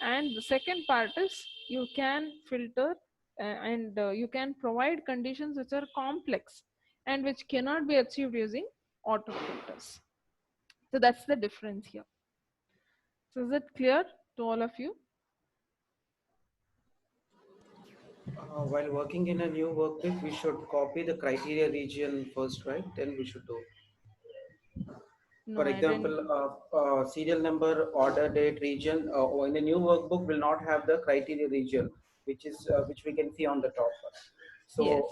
And the second part is you can filter and you can provide conditions which are complex and which cannot be achieved using auto filters. So that's the difference here. So is it clear to all of you? While working in a new workbook, we should copy the criteria region first, right? Then we should do. No, For I didn't. example, serial number, order date, region, or in a new workbook will not have the criteria region, which we can see on the top. So Yes.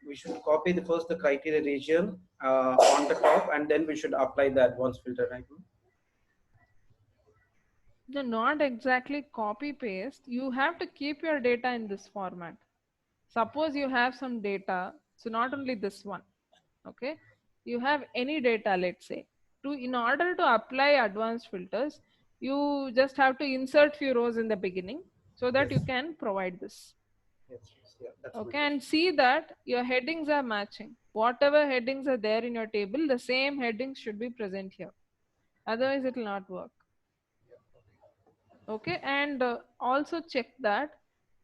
we should copy the first the criteria region on the top, and then we should apply the advanced filter, right? No, not exactly copy paste. You have to keep your data in this format. Suppose you have some data, so not only this one, okay? You have any data, let's say. In order to apply advanced filters, you just have to insert few rows in the beginning so that you Yes. can provide this. Yes, yeah, that's Okay, my and see that your headings are matching. Whatever headings are there in your table, the same headings should be present here. Otherwise, it will not work. Okay, and also check that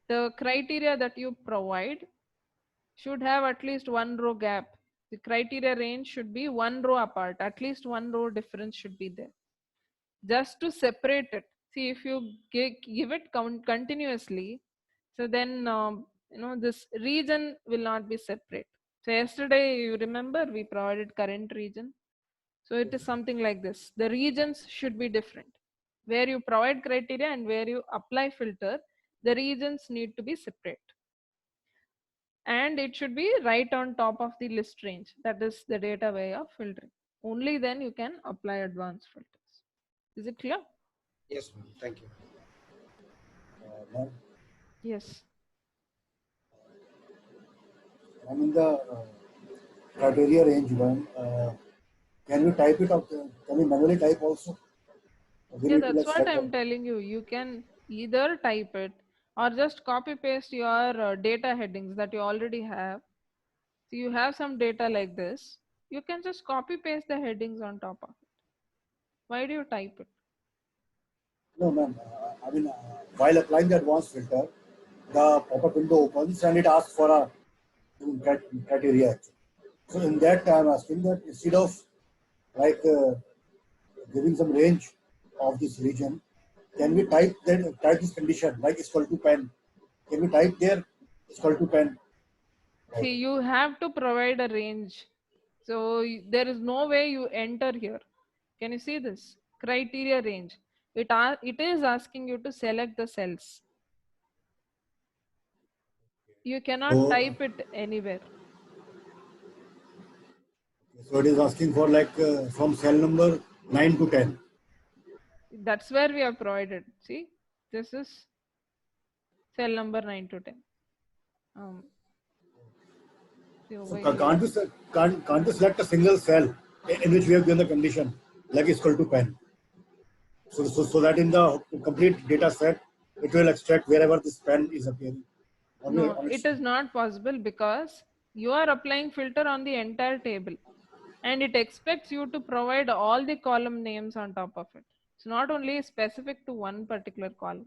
the criteria that you provide should have at least one row gap. The criteria range should be one row apart, at least one row difference should be there, just to separate it. See, if you give it continuously, so then this region will not be separate. So yesterday, you remember, we provided current region. So it is something like this. The regions should be different. Where you provide criteria and where you apply filter, the regions need to be separate. And it should be right on top of the list range. That is the data way of filtering. Only then you can apply advanced filters. Is it clear? Yes, ma'am. Thank you. Ma'am, Yes. I'm in the criteria range one. Can we type it out? Can we manually type also? We Yeah, need to that's like what select I'm telling you. You can either type it or just copy paste your data headings that you already have. So you have some data like this. You can just copy paste the headings on top of it. Why do you type it? No, ma'am. I mean, while applying the advanced filter, the pop-up window opens and it asks for a criteria. So in that, I'm asking that instead of like giving some range of this region, can we type this condition like is equal to pen? Can we type there is equal to pen? Like, See, you have to provide a range. So there is no way you enter here. Can you see this? Criteria range. It is asking you to select the cells. You cannot so, type it anywhere. so it is asking for like from cell number 9 to 10. That's where we have provided. See, this is cell number 9 to 10. See So over here. can't you select a single cell in which we have given the condition like is equal to pen? So that in the complete data set, it will extract wherever this pen is appearing. No, On it its, is not possible because you are applying filter on the entire table and it expects you to provide all the column names on top of it. It's not only specific to one particular column.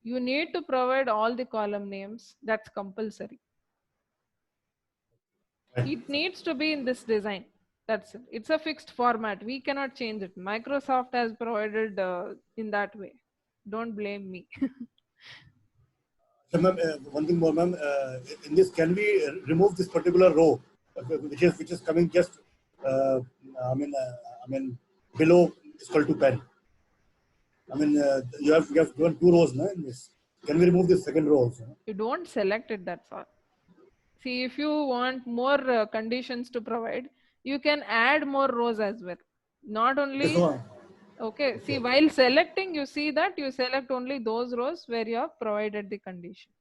You need to provide all the column names. That's compulsory. It needs to be in this design. That's it. It's a fixed format. We cannot change it. Microsoft has provided in that way. Don't blame me. so, ma'am, one thing more, ma'am. In this, can we remove this particular row, which is coming just, uh, I mean, below is equal to pen. I mean, you have given two rows, no, in this. Can we remove this second row also? You don't select it, that's all. See, if you want more conditions to provide, you can add more rows as well. Not Yes, only, no. okay, see, Okay. while selecting, you see that you select only those rows where you have provided the condition.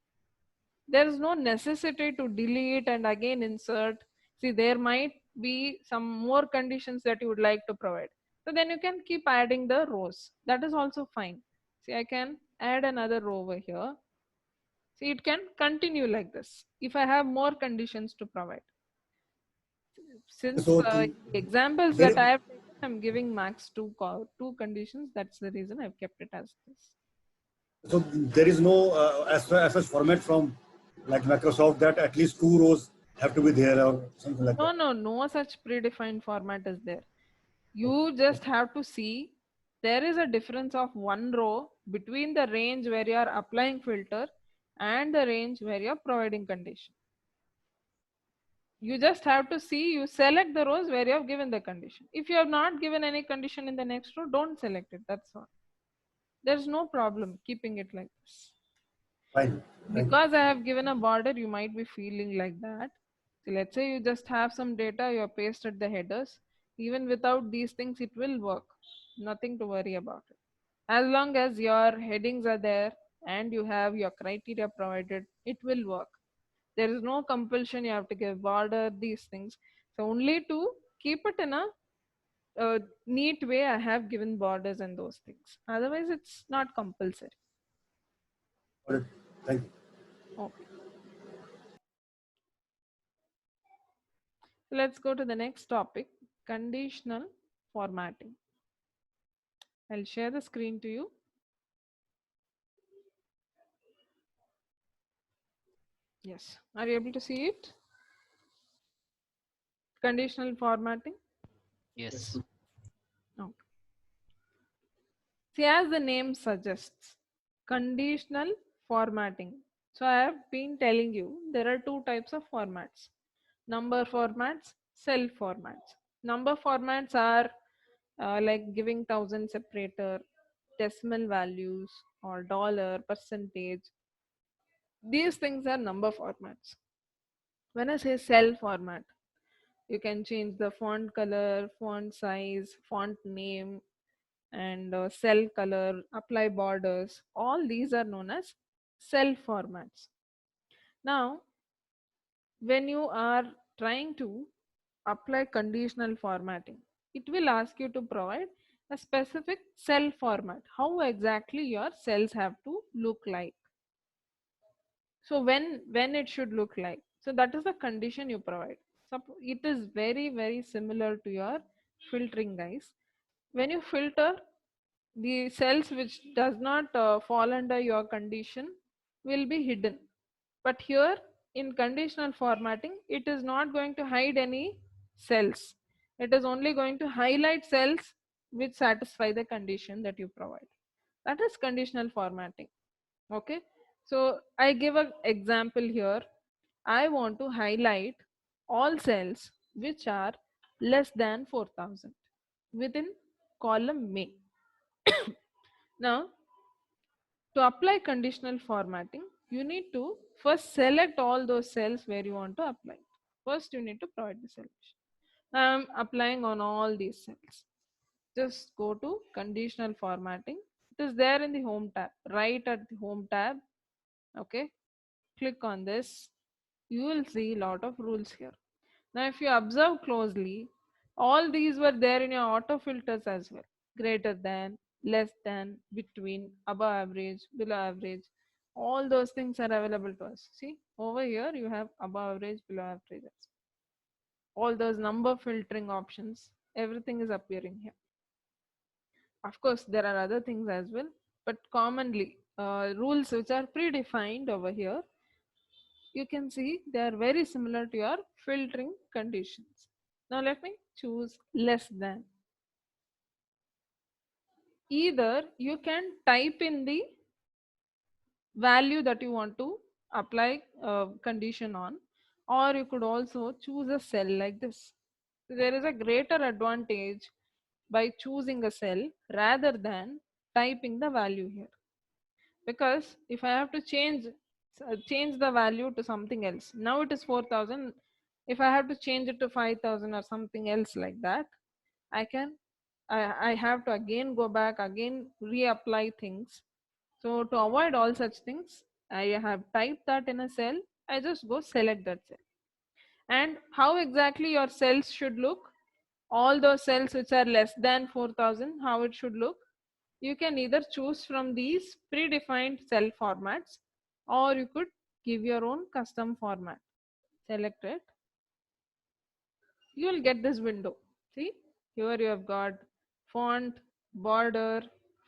There is no necessity to delete and again insert. See, there might be some more conditions that you would like to provide. So then you can keep adding the rows. That is also fine. See, I can add another row over here. See, it can continue like this if I have more conditions to provide. Since So examples there, that I have taken, I'm giving max two conditions. That's the reason I've kept it as this. so there is no as such format from like Microsoft that at least two rows have to be there or something like that. No such predefined format is there. You just have to see there is a difference of one row between the range where you are applying filter and the range where you are providing condition. You just have to see, you select the rows where you have given the condition. If you have not given any condition in the next row, don't select it. That's all. There's no problem keeping it like this. Fine. Thank you. Because I have given a border, you might be feeling like that. So let's say you just have some data, you have pasted the headers. Even without these things, it will work. Nothing to worry about it. As long as your headings are there and you have your criteria provided, it will work. There is no compulsion you have to give border, these things. So only to keep it in a neat way, I have given borders and those things. Otherwise, it's not compulsory. Got it. Thank you. Okay. Let's go to the next topic, conditional formatting. I'll share the screen to you. Yes. Are you able to see it? Conditional formatting. Yes. Okay. See, as the name suggests, conditional formatting. So I have been telling you there are two types of formats: number formats, cell formats. Number formats are like giving thousand separator, decimal values, or dollar, percentage. These things are number formats. When I say cell format, you can change the font color, font size, font name, and cell color, apply borders. All these are known as cell formats. Now, when you are trying to apply conditional formatting, it will ask you to provide a specific cell format, how exactly your cells have to look like. So when it should look like, so that is the condition you provide. So it is very similar to your filtering, guys. When you filter, the cells which does not fall under your condition will be hidden. But here in conditional formatting, it is not going to hide any cells. It is only going to highlight cells which satisfy the condition that you provide. That is conditional formatting. Okay. So I give an example here. I want to highlight all cells which are less than 4000 within column May. Now, to apply conditional formatting, you need to first select all those cells where you want to apply. First, you need to provide the selection. I'm applying on all these cells. Just go to conditional formatting. It is there in the home tab, right at the home tab. Okay, click on this. You will see a lot of rules here. Now, if you observe closely, all these were there in your auto filters as well. Greater than, less than, between, above average, below average. All those things are available to us. See, over here you have above average, below average. All those number filtering options, everything is appearing here. Of course, there are other things as well, but commonly, rules which are predefined over here, you can see they are very similar to your filtering conditions. Now let me choose less than. Either you can type in the value that you want to apply condition on, or you could also choose a cell like this. So there is a greater advantage by choosing a cell rather than typing the value here, because if I have to change the value to something else, now it is 4000. If I have to change it to 5000 or something else like that, I can I have to again go back, again reapply things. So to avoid all such things, I have typed that in a cell. I just go select that cell. And how exactly your cells should look, all those cells which are less than 4000, how it should look, you can either choose from these predefined cell formats, or you could give your own custom format. Select it. You will get this window. See, here you have got font, border,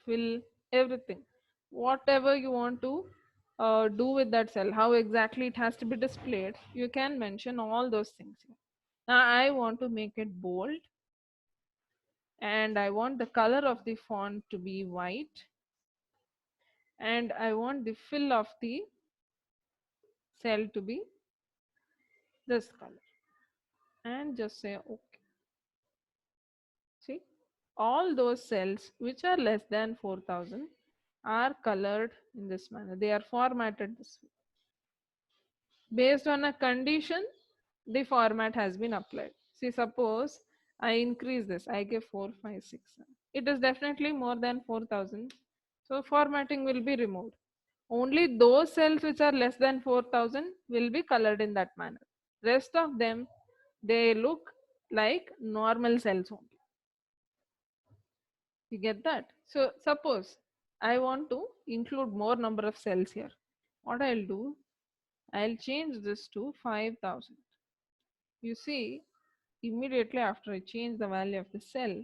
fill, everything. Whatever you want to do with that cell, how exactly it has to be displayed, you can mention all those things here. Now I want to make it bold, and I want the color of the font to be white, and I want the fill of the cell to be this color, and just say okay. See, all those cells which are less than 4000 are colored in this manner. They are formatted this way based on a condition. the format has been applied. See, suppose I increase this, I give 4, 5, 6, 7. It is definitely more than 4000. So formatting will be removed. Only those cells which are less than 4000 will be colored in that manner. Rest of them, they look like normal cells only. You get that? So suppose I want to include more number of cells here. What I'll do, I'll change this to 5000. You see, immediately after I change the value of the cell,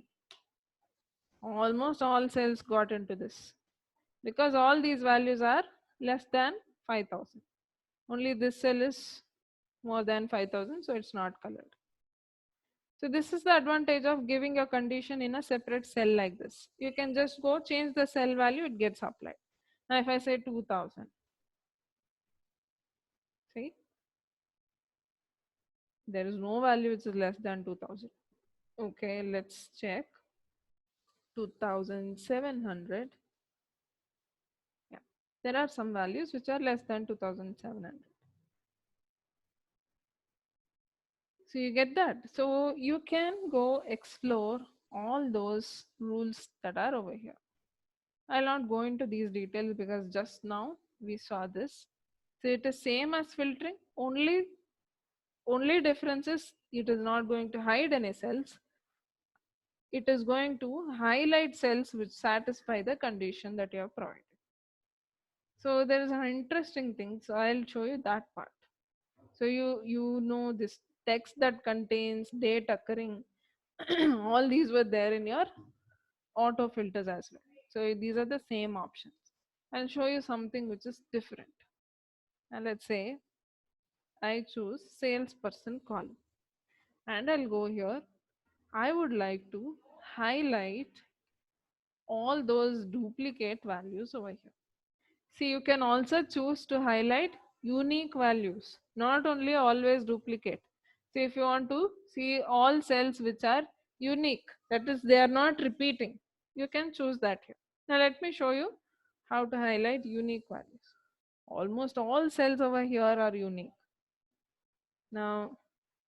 almost all cells got into this, because all these values are less than 5000. Only this cell is more than 5000, so it's not colored. So this is the advantage of giving your condition in a separate cell like this. You can just go change the cell value, it gets applied. Now if I say 2000, see, there is no value which is less than 2000. Okay, let's check. 2700. Yeah, there are some values which are less than 2700. So you get that. So you can go explore all those rules that are over here. I'll not go into these details because just now we saw this. So it is same as filtering, only difference is it is not going to hide any cells. It is going to highlight cells which satisfy the condition that you have provided. So there is an interesting thing. So I'll show you that part. So you know this text that contains date occurring, all these were there in your auto filters as well. So these are the same options. I'll show you something which is different. And let's say I choose salesperson column, and I'll go here. I would like to highlight all those duplicate values over here. See, you can also choose to highlight unique values, not only always duplicate. See, if you want to see all cells which are unique, that is, they are not repeating, you can choose that here. Now, let me show you how to highlight unique values. Almost all cells over here are unique. Now,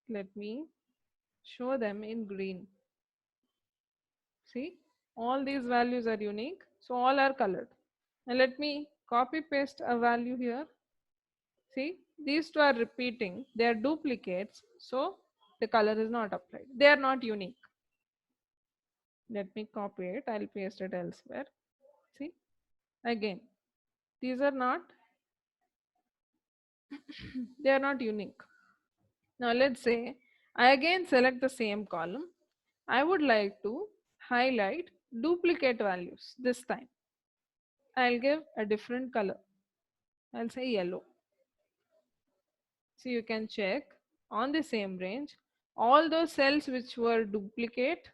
let me show them in green. See, all these values are unique, so all are colored. Now, let me copy paste a value here. See, these two are repeating, they are duplicates, so the color is not applied. They are not unique. Let me copy it, I'll paste it elsewhere. See, again, these are not, they are not unique. Now let's say I again select the same column. I would like to highlight duplicate values this time. I'll give a different color. I'll say yellow. So you can check on the same range, all those cells which were duplicate,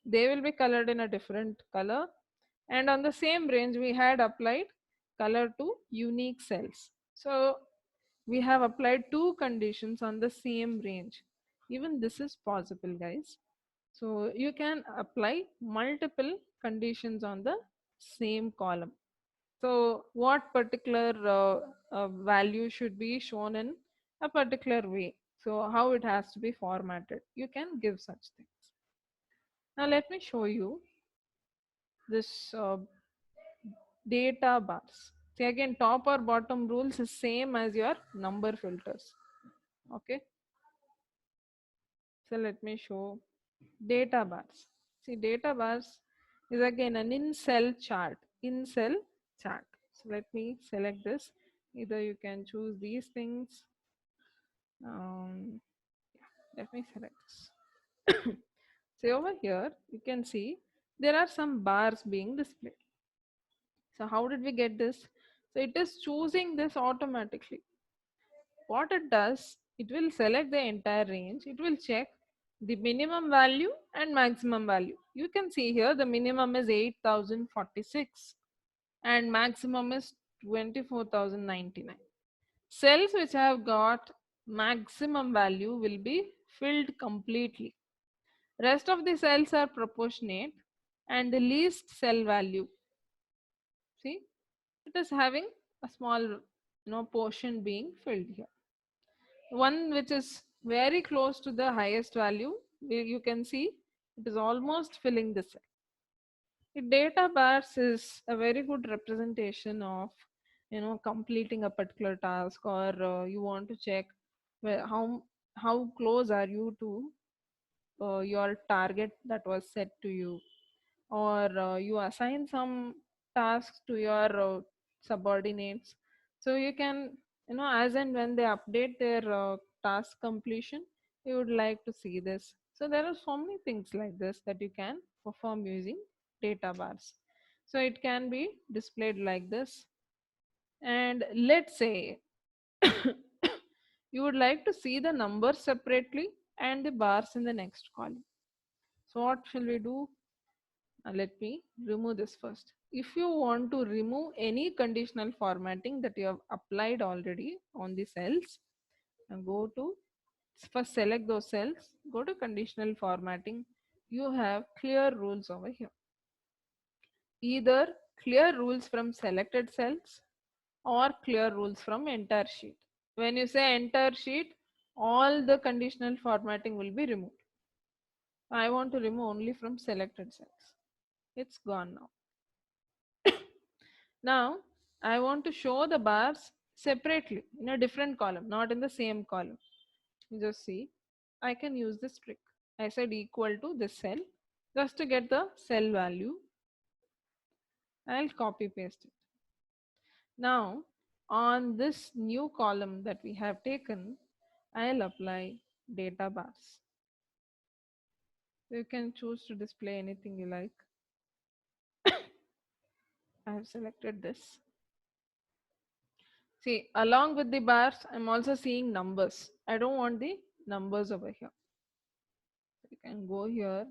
they will be colored in a different color. And on the same range, we had applied color to unique cells. So we have applied two conditions on the same range. Even this is possible, guys. So you can apply multiple conditions on the same column. So what particular value should be shown in a particular way. So how it has to be formatted. You can give such things. Now let me show you this data bars. See, again, top or bottom rules is same as your number filters. Okay. So let me show data bars. See, data bars is again an in cell chart. In cell chart. So let me select this. Either you can choose these things. Let me select this. So over here, you can see there are some bars being displayed. So how did we get this? So it is choosing this automatically. What it does, it will select the entire range. It will check the minimum value and maximum value. You can see here the minimum is 8046 and maximum is 24,099. Cells which have got maximum value will be filled completely. Rest of the cells are proportionate and the least cell value, see, it is having a small portion being filled here. One which is very close to the highest value, you can see it is almost filling the cell. The data bars is a very good representation of, completing a particular task, or you want to check where, how close are you to your target that was set to you, or you assign some tasks to your subordinates. So you can, as and when they update their task completion, you would like to see this. So there are so many things like this that you can perform using data bars. So it can be displayed like this. And let's say you would like to see the numbers separately and the bars in the next column. So what shall we do? Let me remove this first. If you want to remove any conditional formatting that you have applied already on the cells, and go to, first select those cells, go to conditional formatting. You have clear rules over here. Either clear rules from selected cells or clear rules from entire sheet. When you say entire sheet, all the conditional formatting will be removed. I want to remove only from selected cells. It's gone now. Now, I want to show the bars separately in a different column, not in the same column. You just see, I can use this trick. I said equal to this cell just to get the cell value. I'll copy paste it. Now, on this new column that we have taken, I'll apply data bars. You can choose to display anything you like. I have selected this. See, along with the bars, I'm also seeing numbers. I don't want the numbers over here. You can go here,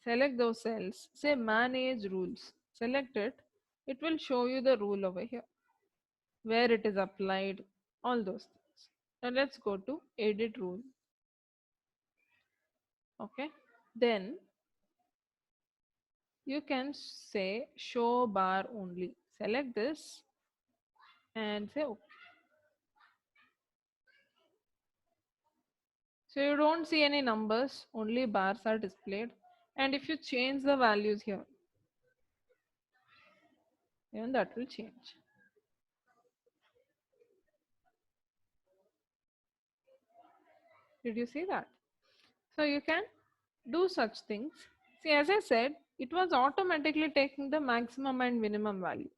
select those cells, say manage rules. Select it. It will show you the rule over here, where it is applied, all those things. Now let's go to edit rule. Okay. Then you can say show bar only. Select this and say okay. So you don't see any numbers, only bars are displayed. And if you change the values here, even that will change. Did you see that? So you can do such things. See, as I said, it was automatically taking the maximum and minimum value.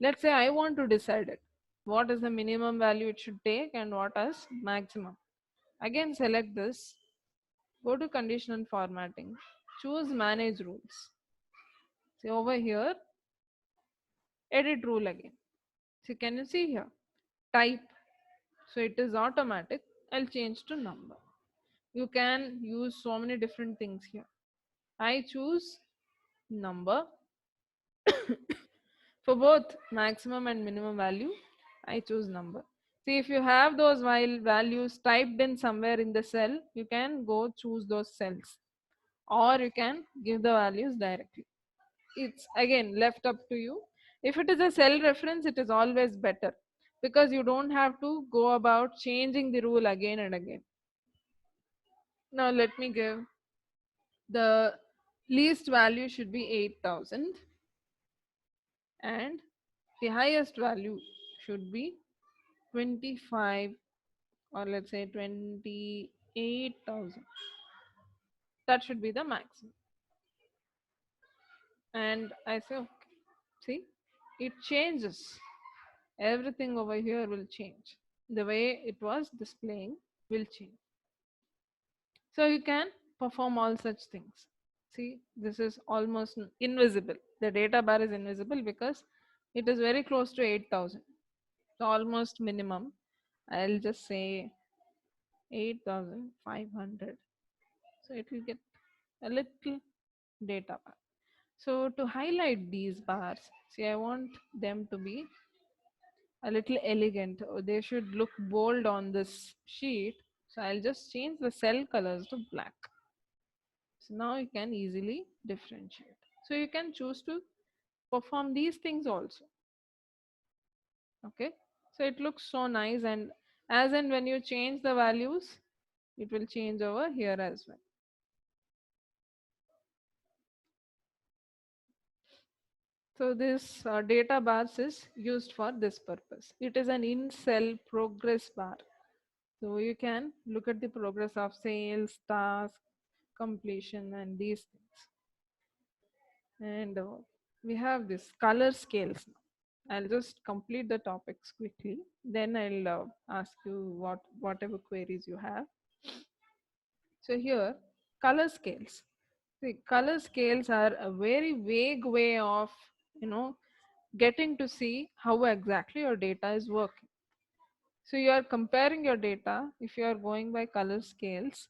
Let's say I want to decide it. What is the minimum value it should take and what is maximum? Again, select this. Go to conditional formatting. Choose manage rules. See over here, edit rule again. So can you see here? Type. So it is automatic. I'll change to number. You can use so many different things here. I choose number. For both maximum and minimum value, I choose number. See, if you have those while values typed in somewhere in the cell, you can go choose those cells, or you can give the values directly. It's again left up to you. If it is a cell reference, it is always better because you don't have to go about changing the rule again and again. Now let me give the least value should be 8,000 and the highest value should be 25, or let's say 28,000. That should be the maximum. And I say okay. See, it changes. Everything over here will change. The way it was displaying will change. So you can perform all such things. See, this is almost invisible. The data bar is invisible because it is very close to 8,000. So almost minimum. I'll just say 8,500. So it will get a little data bar. So to highlight these bars, see, I want them to be a little elegant, or they should look bold on this sheet. So I'll just change the cell colors to black. So now you can easily differentiate. So you can choose to perform these things also. Okay. So it looks so nice, and as and when you change the values, it will change over here as well. So this data bars is used for this purpose. It is an in-cell progress bar. So you can look at the progress of sales, task, completion, and these things. And we have this color scales now. I'll just complete the topics quickly. Then I'll ask you whatever queries you have. So here, color scales. The color scales are a very vague way of, getting to see how exactly your data is working. So you are comparing your data. If you are going by color scales,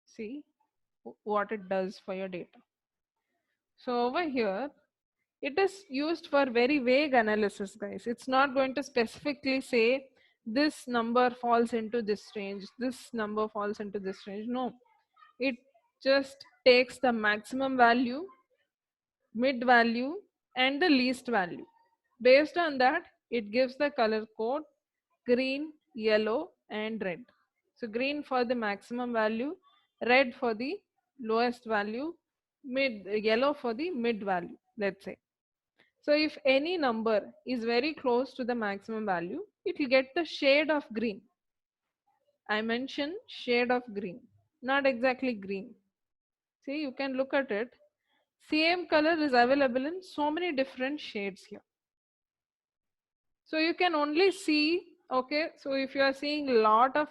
see what it does for your data. So over here, it is used for very vague analysis, guys. It's not going to specifically say this number falls into this range, this number falls into this range. No, it just takes the maximum value, mid value, and the least value. Based on that, it gives the color code green, yellow, and red. So green for the maximum value, red for the lowest value, yellow for the mid value, let's say. So if any number is very close to the maximum value, it will get the shade of green. I mentioned shade of green, not exactly green. See, you can look at it. Same color is available in so many different shades here. So you can only see, okay, so if you are seeing a lot of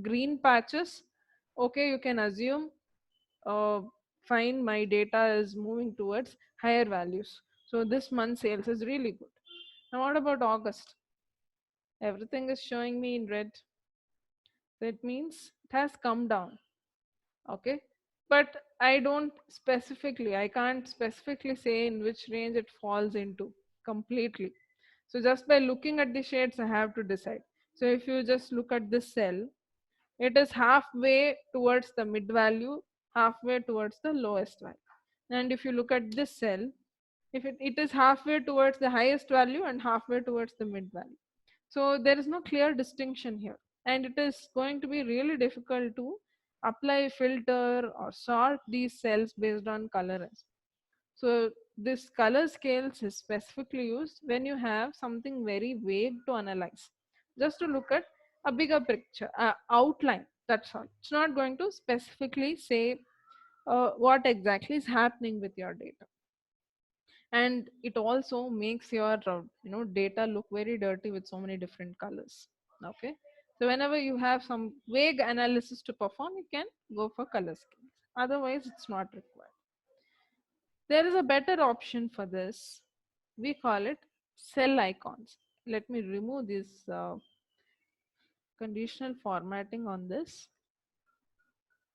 green patches, okay, you can assume, uh, fine, my data is moving towards higher values. So this month sales is really good. Now what about August? Everything is showing me in red. That means it has come down. Okay. But I can't specifically say in which range it falls into completely. So just by looking at the shades, I have to decide. So if you just look at this cell, it is halfway towards the mid value, halfway towards the lowest value. And if you look at this cell, if it is halfway towards the highest value and halfway towards the mid value. So there is no clear distinction here. And it is going to be really difficult to apply filter or sort these cells based on color as well. So this color scales is specifically used when you have something very vague to analyze. Just to look at a bigger picture, outline, that's all. It's not going to specifically say what exactly is happening with your data. And it also makes your data look very dirty with so many different colors. Okay, so whenever you have some vague analysis to perform, you can go for color schemes. Otherwise it's not required. There is a better option for this. We call it cell icons. Let me remove this conditional formatting on this.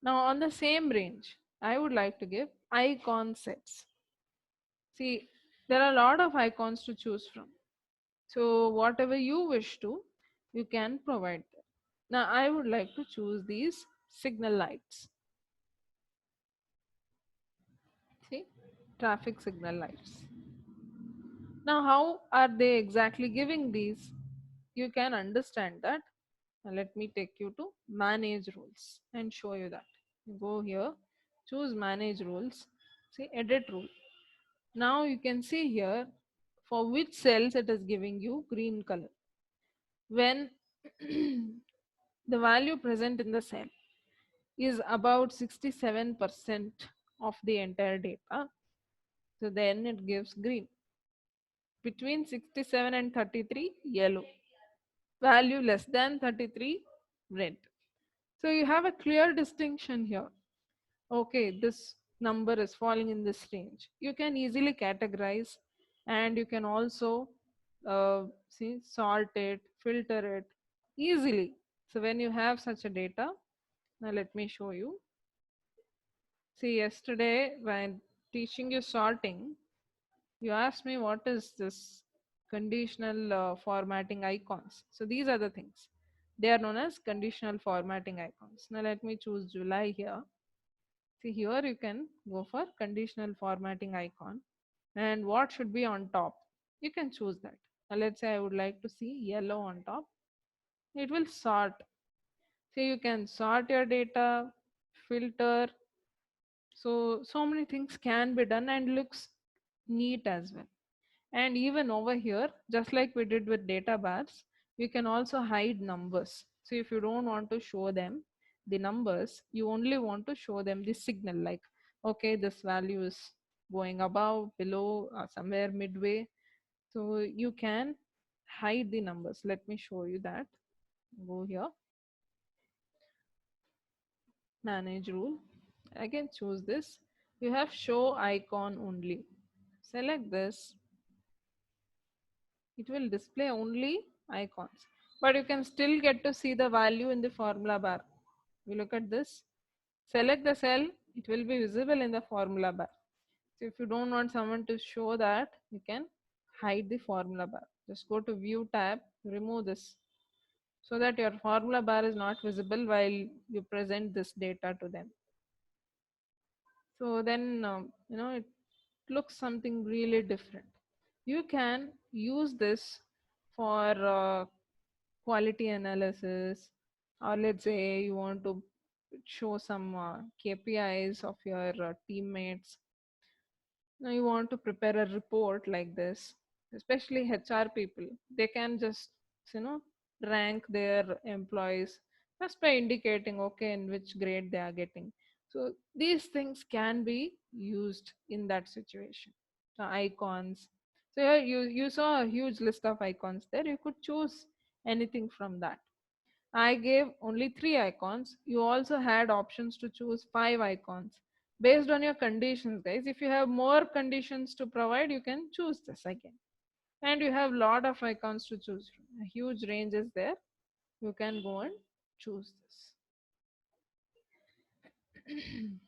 Now on the same range, I would like to give icon sets. See, there are a lot of icons to choose from. So whatever you wish to, you can provide them. Now I would like to choose these signal lights. See, traffic signal lights. Now how are they exactly giving these? You can understand that. Now let me take you to manage rules and show you that. You go here, choose manage rules, see edit rule. Now you can see here for which cells it is giving you green color. When the value present in the cell is about 67% of the entire data, so then it gives green. Between 67 and 33, yellow. Value less than 33, red. So you have a clear distinction here. Okay, this number is falling in this range. You can easily categorize, and you can also see, sort it, filter it easily. So when you have such a data, now let me show you. See, yesterday when teaching you sorting, you asked me what is this conditional formatting icons. So these are the things. They are known as conditional formatting icons. Now let me choose July here. See, here you can go for conditional formatting icon. And what should be on top? You can choose that. Now let's say I would like to see yellow on top. It will sort. So you can sort your data, filter. So many things can be done and looks neat as well. And even over here, just like we did with data bars, you can also hide numbers. So if you don't want to show them the numbers, you only want to show them the signal, like, okay, this value is going above, below, somewhere midway. So you can hide the numbers. Let me show you that. Go here, manage rule. Again, choose this. You have show icon only. Select this. It will display only icons, but you can still get to see the value in the formula bar. You look at this, select the cell, it will be visible in the formula bar. So if you don't want someone to show that, you can hide the formula bar. Just go to view tab, remove this, so that your formula bar is not visible while you present this data to them. So then it looks something really different. You can use this for quality analysis, or let's say you want to show some KPIs of your teammates. Now you want to prepare a report like this, especially HR people. They can just you know rank their employees just by indicating, okay, in which grade they are getting. So these things can be used in that situation. The icons. So here you saw a huge list of icons there. You could choose anything from that. I gave only 3 icons. You also had options to choose 5 icons based on your conditions, guys. If you have more conditions to provide, you can choose this again. And you have lot of icons to choose from. A huge range is there. You can go and choose this.